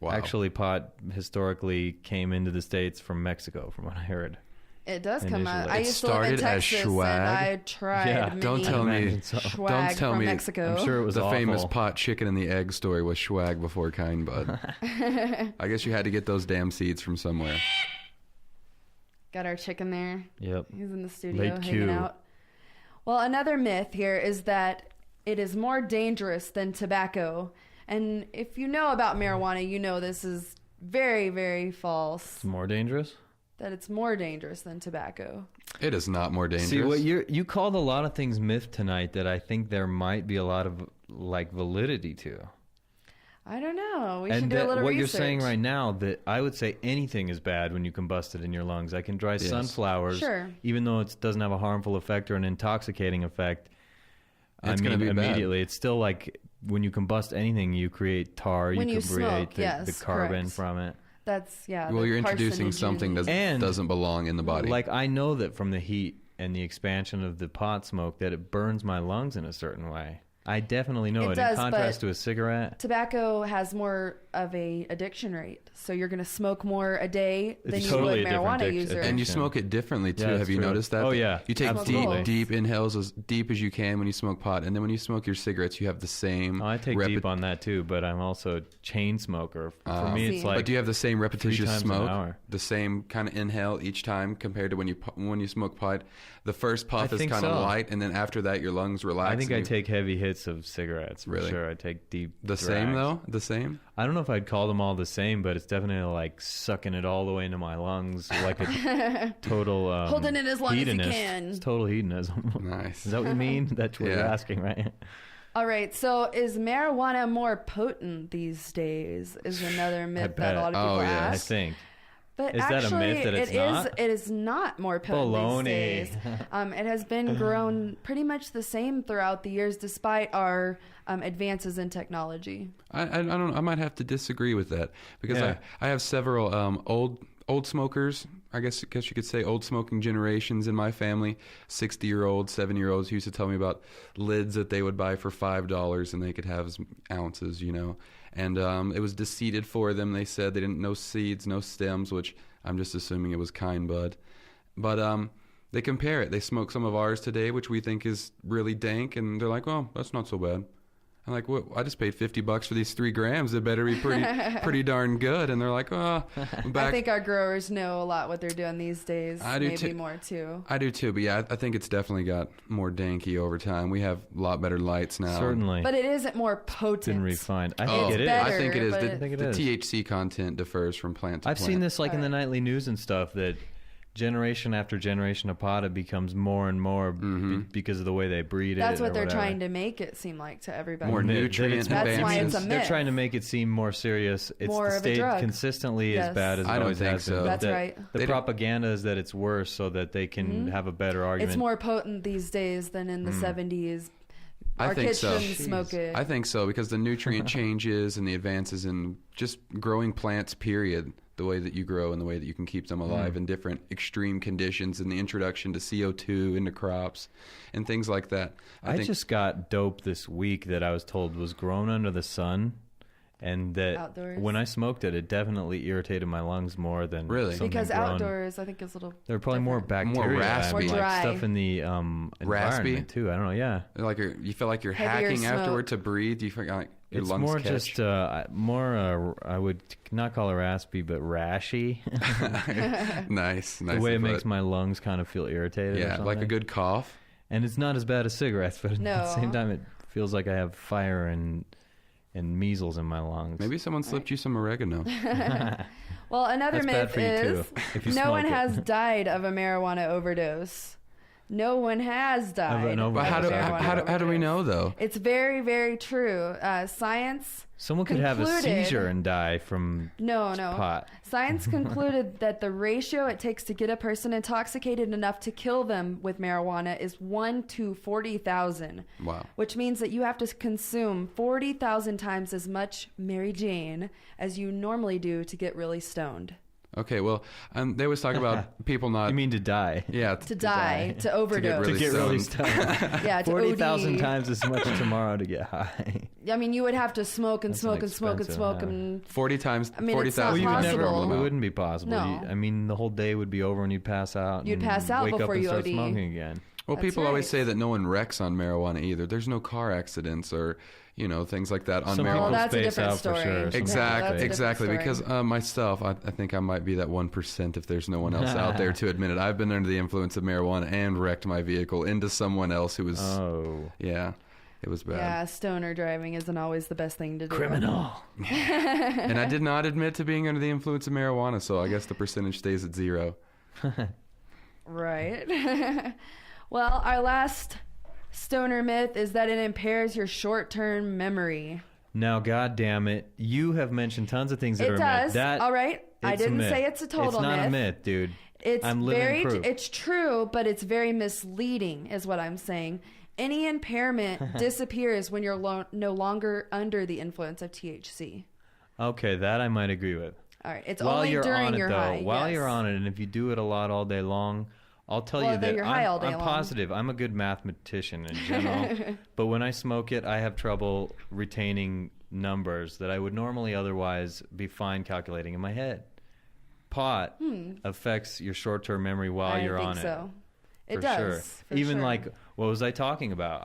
Speaker 1: Wow.
Speaker 9: Actually, pot historically came into the States from Mexico, from what I heard.
Speaker 3: It does come out.
Speaker 9: Initially.
Speaker 3: I
Speaker 9: It
Speaker 3: used to live in
Speaker 1: started as
Speaker 3: Texas,
Speaker 1: swag.
Speaker 3: and I tried
Speaker 9: Yeah,
Speaker 3: many
Speaker 1: Don't tell me.
Speaker 9: imagine so.
Speaker 3: swag
Speaker 1: Don't tell
Speaker 3: from
Speaker 1: me.
Speaker 3: Mexico.
Speaker 9: I'm sure it was
Speaker 1: The
Speaker 9: awful.
Speaker 1: famous pot chicken and the egg story was swag before kind bud. I guess you had to get those damn seeds from somewhere.
Speaker 3: Got our chicken there.
Speaker 9: Yep.
Speaker 3: He's in the studio
Speaker 9: Late
Speaker 3: hanging
Speaker 9: cue.
Speaker 3: out. Well, another myth here is that it is more dangerous than tobacco. And if you know about marijuana, you know this is very, very false.
Speaker 9: It's more dangerous?
Speaker 3: That it's more dangerous than tobacco.
Speaker 1: It is not more dangerous.
Speaker 9: See, what you called a lot of things myth tonight that I think there might be a lot of validity to.
Speaker 3: I don't know. We
Speaker 9: and
Speaker 3: should do a little research.
Speaker 9: What you're saying right now, that I would say anything is bad when you combust it in your lungs. I can dry sunflowers,
Speaker 3: sure,
Speaker 9: even though it doesn't have a harmful effect or an intoxicating effect.
Speaker 1: It's going to be
Speaker 9: immediately.
Speaker 1: bad.
Speaker 9: It's still like when you combust anything, you create tar.
Speaker 3: When
Speaker 9: you create
Speaker 3: smoke,
Speaker 9: the carbon
Speaker 3: correct.
Speaker 9: from it.
Speaker 3: That's
Speaker 1: Well, you're introducing something that doesn't belong in the body.
Speaker 9: Like I know that from the heat and the expansion of the pot smoke that it burns my lungs in a certain way. I definitely know it.
Speaker 3: does,
Speaker 9: in contrast
Speaker 3: but
Speaker 9: to a cigarette.
Speaker 3: Tobacco has more of a addiction rate, so you're going to smoke more a day than
Speaker 9: It's
Speaker 3: you
Speaker 9: totally
Speaker 3: would
Speaker 9: a different
Speaker 3: marijuana user.
Speaker 1: And you smoke it differently too.
Speaker 9: Yeah,
Speaker 1: Have you
Speaker 9: true.
Speaker 1: noticed that?
Speaker 9: Oh, yeah.
Speaker 1: You take
Speaker 9: Absolutely.
Speaker 1: deep inhales as deep as you can when you smoke pot, and then when you smoke your cigarettes, you have the same.
Speaker 9: I take deep on that too, but I'm also a chain smoker. For me, it's
Speaker 3: See.
Speaker 9: like.
Speaker 1: But do you have the same
Speaker 9: 3
Speaker 1: repetitious
Speaker 9: times an
Speaker 1: smoke?
Speaker 9: hour.
Speaker 1: The same kind of inhale each time compared to when you smoke pot? The first puff
Speaker 9: I
Speaker 1: is
Speaker 9: think
Speaker 1: kind of
Speaker 9: so.
Speaker 1: light, and then after that, your lungs relax.
Speaker 9: I think
Speaker 1: and
Speaker 9: I
Speaker 1: you-
Speaker 9: take heavy hits of cigarettes. For
Speaker 1: Really?
Speaker 9: sure. I take deep.
Speaker 1: the same
Speaker 9: drags.
Speaker 1: though. The same.
Speaker 9: I don't know if I'd call them all the same, but it's definitely like sucking it all the way into my lungs, like a total
Speaker 3: Holding it as long as you
Speaker 9: hedonist.
Speaker 3: can.
Speaker 9: It's total hedonism.
Speaker 1: Nice.
Speaker 9: Is that what you mean? That's what you're
Speaker 1: Yeah.
Speaker 9: asking, right?
Speaker 3: All right, so is marijuana more potent these days? Is another myth that a lot of people
Speaker 1: Oh, yeah.
Speaker 9: I
Speaker 3: ask.
Speaker 9: think.
Speaker 3: But
Speaker 9: Is that a
Speaker 3: actually,
Speaker 9: myth that it's
Speaker 3: it is.
Speaker 9: not?
Speaker 3: It is not more potent
Speaker 9: Baloney.
Speaker 3: these days. It has been grown pretty much the same throughout the years, despite our advances in technology.
Speaker 1: I don't. I might have to disagree with that because
Speaker 9: Yeah.
Speaker 1: I have several old smokers. I guess you could say old smoking generations in my family. 60-year-olds, 70-year-olds who used to tell me about lids that they would buy for $5 and they could have ounces, you know. And it was deseeded for them. They said they didn't know seeds, no stems, which I'm just assuming it was kind bud. But they compare it. They smoke some of ours today, which we think is really dank, and they're like, "Oh, that's not so bad." I'm like, "What? I just paid $50 for these 3 grams. It better be pretty darn good." And they're like, "Oh,
Speaker 3: I think our growers know a lot what they're doing these days.
Speaker 1: I do
Speaker 3: maybe
Speaker 1: too.
Speaker 3: more too.
Speaker 1: I do too, but yeah, I think it's definitely got more danky over time. We have a lot better lights now.
Speaker 9: Certainly.
Speaker 3: But it isn't more potent.
Speaker 9: Been refined. I
Speaker 3: It's
Speaker 9: think it is.
Speaker 3: better,
Speaker 1: I think it is.
Speaker 3: but-
Speaker 1: The,
Speaker 3: I
Speaker 9: think it
Speaker 1: the
Speaker 9: is.
Speaker 1: THC content differs from plant to
Speaker 9: I've
Speaker 1: plant.
Speaker 9: seen this like in the nightly news and stuff that generation after generation of pot, it becomes more and more because of the way they breed it.
Speaker 3: That's what
Speaker 9: or
Speaker 3: they're
Speaker 9: whatever.
Speaker 3: trying to make it seem like to everybody.
Speaker 1: More
Speaker 9: That- that
Speaker 1: nutrient
Speaker 9: it's-
Speaker 3: That's why it's a
Speaker 1: advances.
Speaker 3: myth.
Speaker 9: They're trying to make it seem more serious. It's
Speaker 3: More of a
Speaker 9: stayed
Speaker 3: drug.
Speaker 9: consistently
Speaker 3: Yes.
Speaker 9: as bad as it
Speaker 1: I don't
Speaker 9: always
Speaker 1: think
Speaker 9: has been.
Speaker 1: so.
Speaker 3: That's
Speaker 9: That-
Speaker 3: right.
Speaker 9: The
Speaker 1: They don't-
Speaker 9: propaganda is that it's worse so that they can have a better argument.
Speaker 3: It's more potent these days than in the 70s.
Speaker 1: I
Speaker 3: Our
Speaker 1: think
Speaker 3: kids
Speaker 1: so.
Speaker 3: shouldn't smoke it.
Speaker 1: I think so because the nutrient changes and the advances in just growing plants, period, the way that you grow and the way that you can keep them alive in different extreme conditions and the introduction to CO2 into crops and things like that.
Speaker 9: I
Speaker 1: think
Speaker 9: just got dope this week that I was told was grown under the sun, and that
Speaker 3: Outdoors.
Speaker 9: when I smoked it, it definitely irritated my lungs more than
Speaker 1: Really?
Speaker 9: something
Speaker 3: because
Speaker 9: grown.
Speaker 3: outdoors, I think, is a little.
Speaker 9: There are probably more
Speaker 3: different.
Speaker 9: bacteria,
Speaker 1: raspy.
Speaker 9: and,
Speaker 3: More
Speaker 9: like
Speaker 3: dry.
Speaker 9: stuff in the environment too. I don't know. Yeah,
Speaker 1: like you feel like you're
Speaker 3: Heavier
Speaker 1: hacking
Speaker 3: smoke.
Speaker 1: afterward to breathe. You feel like your
Speaker 9: it's
Speaker 1: lungs
Speaker 9: more
Speaker 1: catch.
Speaker 9: just I would not call it raspy, but rashy.
Speaker 1: nice.
Speaker 9: The way it makes my lungs kind of feel irritated. or
Speaker 1: yeah, like a
Speaker 9: something.
Speaker 1: good cough.
Speaker 9: And it's not as bad as cigarettes, but at the same
Speaker 3: No.
Speaker 9: time, it feels like I have fire and measles in my lungs.
Speaker 1: Maybe someone slipped you some oregano.
Speaker 3: Well, another
Speaker 9: That's bad
Speaker 3: myth
Speaker 9: for you,
Speaker 3: is
Speaker 9: too, if you
Speaker 3: no
Speaker 9: smoke
Speaker 3: one
Speaker 9: it.
Speaker 3: has died of a marijuana overdose. No one has died.
Speaker 9: an
Speaker 3: of
Speaker 1: But
Speaker 9: overdose.
Speaker 3: a
Speaker 9: How
Speaker 3: marijuana
Speaker 1: how do we
Speaker 3: overdose.
Speaker 1: know though?
Speaker 3: It's very, very true. Science.
Speaker 9: Someone could have a
Speaker 3: concluded-
Speaker 9: seizure and die from
Speaker 3: No.
Speaker 9: pot.
Speaker 3: Science concluded that the ratio it takes to get a person intoxicated enough to kill them with marijuana is 1 to 40,000.
Speaker 1: Wow.
Speaker 3: Which means that you have to consume 40,000 times as much Mary Jane as you normally do to get really stoned.
Speaker 1: Okay, well, they always talk about people not.
Speaker 9: You mean to die?
Speaker 1: Yeah,
Speaker 3: To die, to overdose.
Speaker 9: To get really
Speaker 1: stoned.
Speaker 9: stoned.
Speaker 3: Yeah, to
Speaker 9: 40,000
Speaker 3: OD.
Speaker 9: times as much tomorrow to get high.
Speaker 3: I mean, you would have to smoke and
Speaker 9: That's
Speaker 3: smoke
Speaker 9: an
Speaker 3: and smoke and
Speaker 9: expensive,
Speaker 3: smoke
Speaker 9: yeah.
Speaker 3: and
Speaker 1: 40 times.
Speaker 3: I mean, it's not
Speaker 1: 40,000
Speaker 9: You would
Speaker 1: times the
Speaker 3: possible.
Speaker 1: normal
Speaker 9: it
Speaker 1: amount.
Speaker 9: wouldn't be possible.
Speaker 3: No.
Speaker 9: I mean, the whole day would be over and you'd pass out.
Speaker 3: You'd
Speaker 9: and
Speaker 3: pass out
Speaker 9: wake
Speaker 3: before
Speaker 9: up and
Speaker 3: you
Speaker 9: start
Speaker 3: OD.
Speaker 9: smoking again.
Speaker 1: Well,
Speaker 3: That's
Speaker 1: people always
Speaker 3: right.
Speaker 1: say that no one wrecks on marijuana either. There's no car accidents or things like that on
Speaker 9: Some
Speaker 1: marijuana.
Speaker 9: people
Speaker 3: that's a
Speaker 9: space
Speaker 3: different
Speaker 9: out for
Speaker 3: story.
Speaker 9: sure.
Speaker 3: Yeah,
Speaker 9: Some
Speaker 3: that's
Speaker 1: Exactly,
Speaker 3: a
Speaker 1: exactly.
Speaker 3: different story.
Speaker 1: Because myself, I think I might be that 1% if there's no one else out there to admit it. I've been under the influence of marijuana and wrecked my vehicle into someone else who was.
Speaker 9: Oh.
Speaker 1: Yeah, it was bad.
Speaker 3: yeah, stoner driving isn't always the best thing to do.
Speaker 9: Criminal.
Speaker 1: And I did not admit to being under the influence of marijuana, so I guess the percentage stays at 0.
Speaker 3: Right. Well, our last stoner myth is that it impairs your short-term memory.
Speaker 9: Now, God damn it, you have mentioned tons of things that
Speaker 3: It
Speaker 9: are
Speaker 3: does.
Speaker 9: myth.
Speaker 3: All right. I
Speaker 9: It's a
Speaker 3: didn't
Speaker 9: myth.
Speaker 3: say it's a total myth.
Speaker 9: It's not a myth, dude. I'm living proof.
Speaker 3: It's true, but it's very misleading, is what I'm saying. Any impairment disappears when you're no longer under the influence of THC.
Speaker 9: Okay, that I might agree with.
Speaker 3: All right. It's
Speaker 9: While
Speaker 3: only
Speaker 9: you're
Speaker 3: during
Speaker 9: on it,
Speaker 3: your
Speaker 9: though,
Speaker 3: high.
Speaker 9: while
Speaker 3: yes.
Speaker 9: you're on it, and if you do it a lot all day long, I'll tell you that
Speaker 3: you're high all day
Speaker 9: I'm
Speaker 3: long.
Speaker 9: positive. I'm a good mathematician in general, but when I smoke it, I have trouble retaining numbers that I would normally otherwise be fine calculating in my head. Pot affects your short-term memory while you're on it.
Speaker 3: So. It
Speaker 9: For
Speaker 3: does.
Speaker 9: sure.
Speaker 3: For
Speaker 9: Even
Speaker 3: sure.
Speaker 9: like, what was I talking about?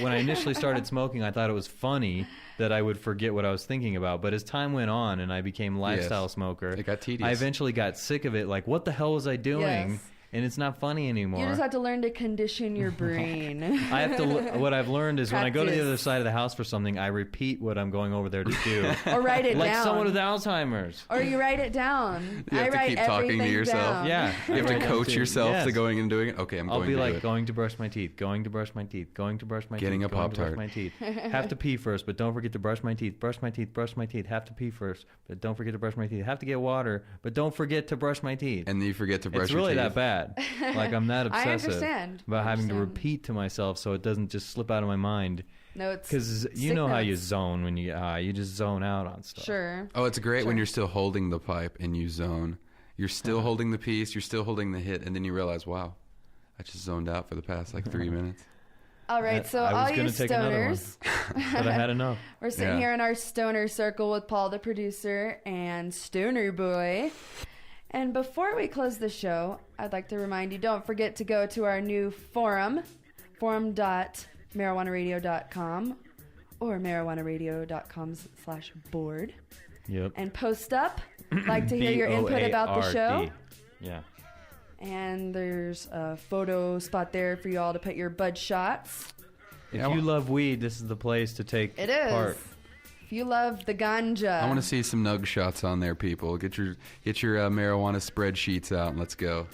Speaker 9: When I initially started smoking, I thought it was funny that I would forget what I was thinking about. But as time went on and I became a lifestyle smoker,
Speaker 1: it got tedious.
Speaker 9: I eventually got sick of it. Like, what the hell was I doing?
Speaker 3: Yes.
Speaker 9: And it's not funny anymore.
Speaker 3: You just have to learn to condition your brain.
Speaker 9: I have to. What I've learned is when I go to the
Speaker 3: Practice.
Speaker 9: other side of the house for something, I repeat what I'm going over there to do.
Speaker 3: Or write it
Speaker 9: like
Speaker 3: down.
Speaker 9: someone with Alzheimer's.
Speaker 3: Or you write it down.
Speaker 1: You have
Speaker 3: I
Speaker 1: to
Speaker 3: write
Speaker 1: keep talking to
Speaker 3: everything
Speaker 1: yourself.
Speaker 3: down.
Speaker 9: Yeah,
Speaker 1: You have to
Speaker 9: I
Speaker 1: coach
Speaker 9: do.
Speaker 1: yourself
Speaker 9: Yes.
Speaker 1: to going and doing it. Okay, I'm
Speaker 9: I'll
Speaker 1: going
Speaker 9: be
Speaker 1: to
Speaker 9: like
Speaker 1: do it.
Speaker 9: going to brush my teeth, going to brush my teeth, going to brush my
Speaker 1: Getting
Speaker 9: teeth,
Speaker 1: a
Speaker 9: going to brush
Speaker 1: Pop-Tart.
Speaker 9: my teeth. Have to pee first, but don't forget to brush my teeth. Brush my teeth, brush my teeth. Have to pee first, but don't forget to brush my teeth. Have to get water, but don't forget to brush my teeth.
Speaker 1: And then you forget to brush
Speaker 9: It's
Speaker 1: your
Speaker 9: really
Speaker 1: teeth.
Speaker 9: that bad. Like I'm that
Speaker 3: I
Speaker 9: obsessive
Speaker 3: understand.
Speaker 9: about
Speaker 3: I
Speaker 9: having to
Speaker 3: understand.
Speaker 9: repeat to myself so it doesn't just slip out of my mind.
Speaker 3: No, it's
Speaker 9: Because you
Speaker 3: sick
Speaker 9: know how you
Speaker 3: notes.
Speaker 9: zone when you get high. You just zone out on stuff.
Speaker 3: Sure.
Speaker 1: Oh, it's great when
Speaker 3: Sure.
Speaker 1: you're still holding the pipe and you zone. You're still holding the piece, you're still holding the hit, and then you realize, wow, I just zoned out for the past like 3 minutes.
Speaker 3: All right, so
Speaker 9: I was
Speaker 3: all you
Speaker 9: gonna take another one.
Speaker 3: stoners,
Speaker 9: But I had enough.
Speaker 3: we're sitting
Speaker 1: Yeah.
Speaker 3: here in our stoner circle with Paul, the producer, and Stoner Boy. And before we close the show, I'd like to remind you, don't forget to go to our new forum, forum.marijuanaradio.com or marijuanaradio.com/board,
Speaker 9: Yep.
Speaker 3: and post up. Like to hear your input about the show.
Speaker 9: BOARD. Yeah.
Speaker 3: And there's a photo spot there for you all to put your bud shots.
Speaker 9: If you love weed, this is the place to take
Speaker 3: It is.
Speaker 9: part.
Speaker 3: If you love the ganja.
Speaker 1: I want to see some nug shots on there, people. Get your marijuana spreadsheets out and let's go.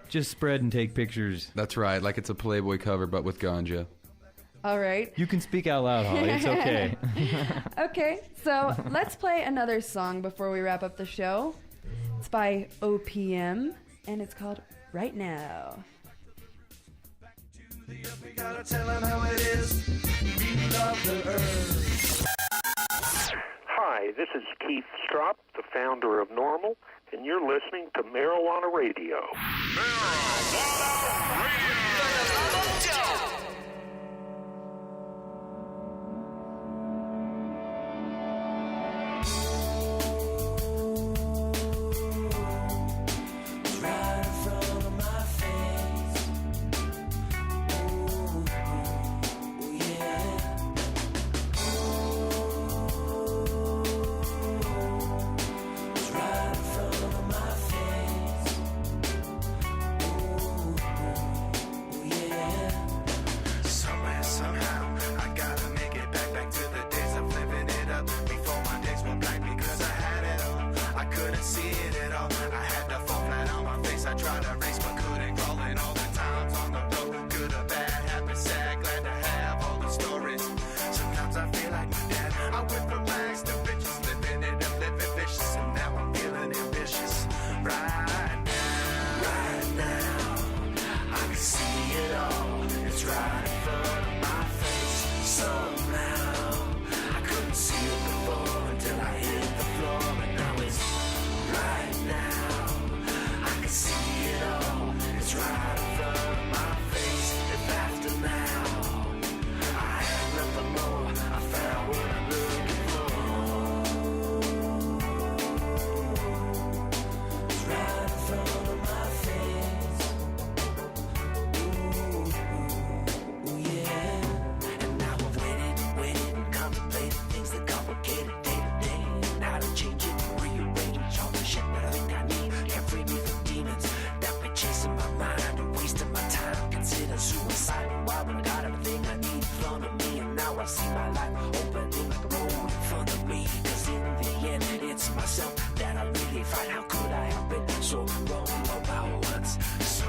Speaker 9: Just spread and take pictures.
Speaker 1: That's right, like it's a Playboy cover, but with ganja.
Speaker 3: All right.
Speaker 9: You can speak out loud, Holly. It's okay.
Speaker 3: Okay, so let's play another song before we wrap up the show. It's by OPM, and it's called Right Now.
Speaker 13: Gotta tell him how it is. We love the earth.
Speaker 15: Hi, this is Keith Strop, the founder of Normal, and you're listening to Marijuana Radio.
Speaker 13: Right in front of my face. Ooh, yeah. It's right in front of my face. Ooh, yeah.
Speaker 7: Somewhere, somehow, I gotta make it back to the days of living it up. Before my days were black because I had it all. I couldn't see it at all. I had to fall flat on my face. I tried to race but couldn't crawl in all the times on the road. Good or bad, happy, sad, glad to have all the stories. Sometimes I feel like my dad. I went from rags to bitches, living it up, living vicious, and now I'm feeling ambitious. Right now, I can see it all. It's right in front of my face. Somehow, I couldn't see it before until I hit the floor, and now it's right now. I can see it all. It's right in front of my face. If after now, I had nothing more, I found what I'm looking for.
Speaker 13: It's right in front of my face. Ooh, yeah.
Speaker 7: And now I've waited, contemplated things that complicated day to day. How to change it, rearrange all the shit that I think I need. Can't free me from demons that be chasing my mind and wasting my time. Consider suicide. Why when I got everything I need in front of me, and now I see my life opening like a road in front of me. 'Cause in the end, it's myself that I really fight. How could I have been so wrong about once? So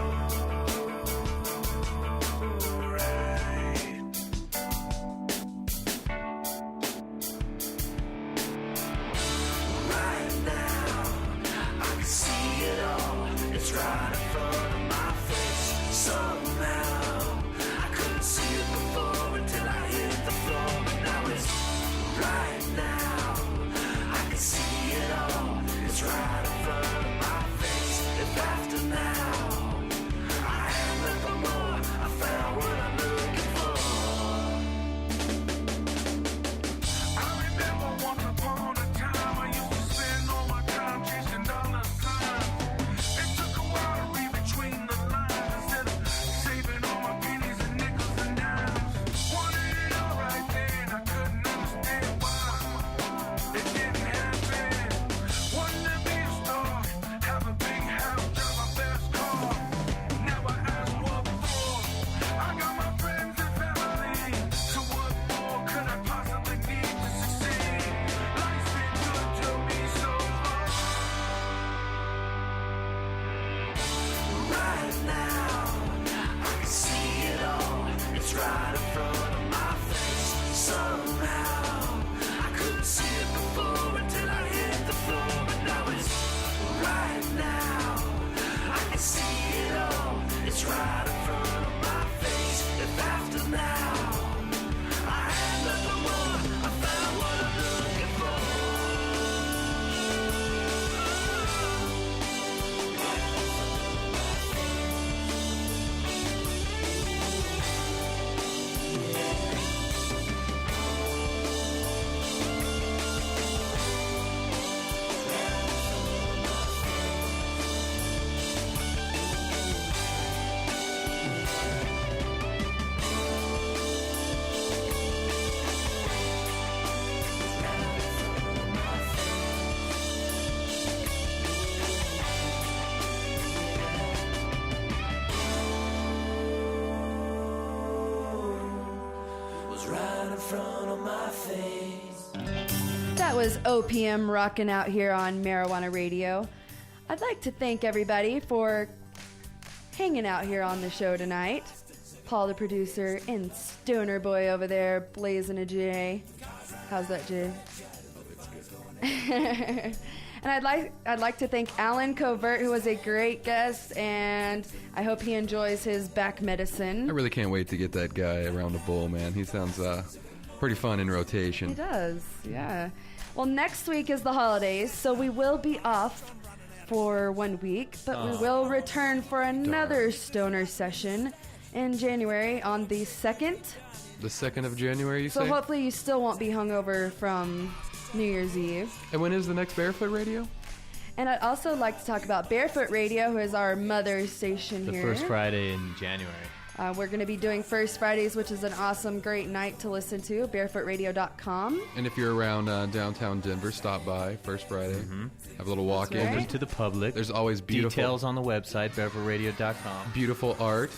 Speaker 13: It's right in front of my face. If after now I had nothing more, I found what I'm looking for.
Speaker 3: That was OPM rocking out here on Marijuana Radio. I'd like to thank everybody for hanging out here on the show tonight. Paul, the producer, and Stoner Boy over there blazing a J. How's that, J? And I'd like to thank Allen Covert, who was a great guest, and I hope he enjoys his back medicine.
Speaker 1: I really can't wait to get that guy around the bowl, man. He sounds pretty fun in rotation.
Speaker 3: He does, yeah. Well, next week is the holidays, so we will be off for 1 week, but we will return for another Stoner session in January on the 2nd.
Speaker 1: The 2nd of January, you
Speaker 3: So
Speaker 1: say?
Speaker 3: hopefully you still won't be hungover from New Year's Eve.
Speaker 1: And when is the next Barefoot Radio?
Speaker 3: And I'd also like to talk about Barefoot Radio, who is our mother station
Speaker 9: The
Speaker 3: here.
Speaker 9: first Friday in January.
Speaker 3: We're going to be doing First Fridays, which is an awesome, great night to listen to, barefootradio.com.
Speaker 1: And if you're around downtown Denver, stop by First Friday. Have a little walk-in.
Speaker 3: That's right.
Speaker 9: Open to the public.
Speaker 1: There's always beautiful
Speaker 9: details on the website, barefootradio.com.
Speaker 1: beautiful art.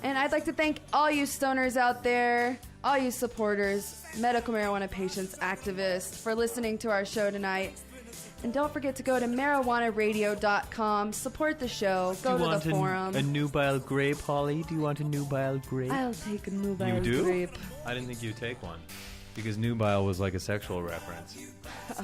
Speaker 3: And I'd like to thank all you stoners out there, all you supporters, medical marijuana patients, activists, for listening to our show tonight. And don't forget to go to marijuanaradio.com, support the show, go to the forum.
Speaker 9: A nubile grape, Holly? Do you want a nubile grape?
Speaker 3: I'll take a nubile
Speaker 9: You do?
Speaker 3: grape.
Speaker 9: I didn't think you'd take one. Because nubile was like a sexual reference.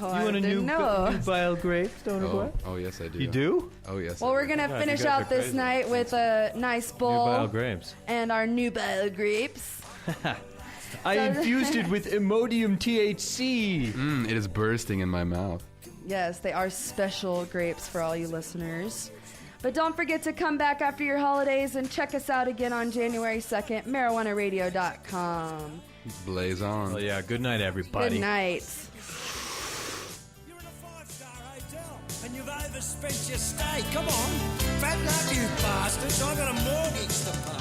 Speaker 3: Oh,
Speaker 9: You
Speaker 3: I
Speaker 9: want a
Speaker 3: didn't know.
Speaker 9: nubile grape, Stoner Boy?
Speaker 1: Oh, yes, I do.
Speaker 9: You do?
Speaker 1: Oh, yes.
Speaker 3: Well,
Speaker 1: I
Speaker 3: we're
Speaker 1: do.
Speaker 3: going to
Speaker 9: God,
Speaker 3: finish
Speaker 9: you guys
Speaker 3: out
Speaker 9: are
Speaker 3: this
Speaker 9: crazy.
Speaker 3: night with a nice bowl.
Speaker 9: Nubile grapes.
Speaker 3: And our nubile grapes.
Speaker 9: I infused it with Imodium THC.
Speaker 1: It is bursting in my mouth.
Speaker 3: Yes, they are special grapes for all you listeners. But don't forget to come back after your holidays and check us out again on January 2nd, marijuanaradio.com.
Speaker 1: Blaze on.
Speaker 9: Well, yeah, good night, everybody.
Speaker 3: Good night.
Speaker 13: You're in a 5-star hotel, and you've overspent your stay. Come on, fat luck, you bastards. I've got a mortgage to pay.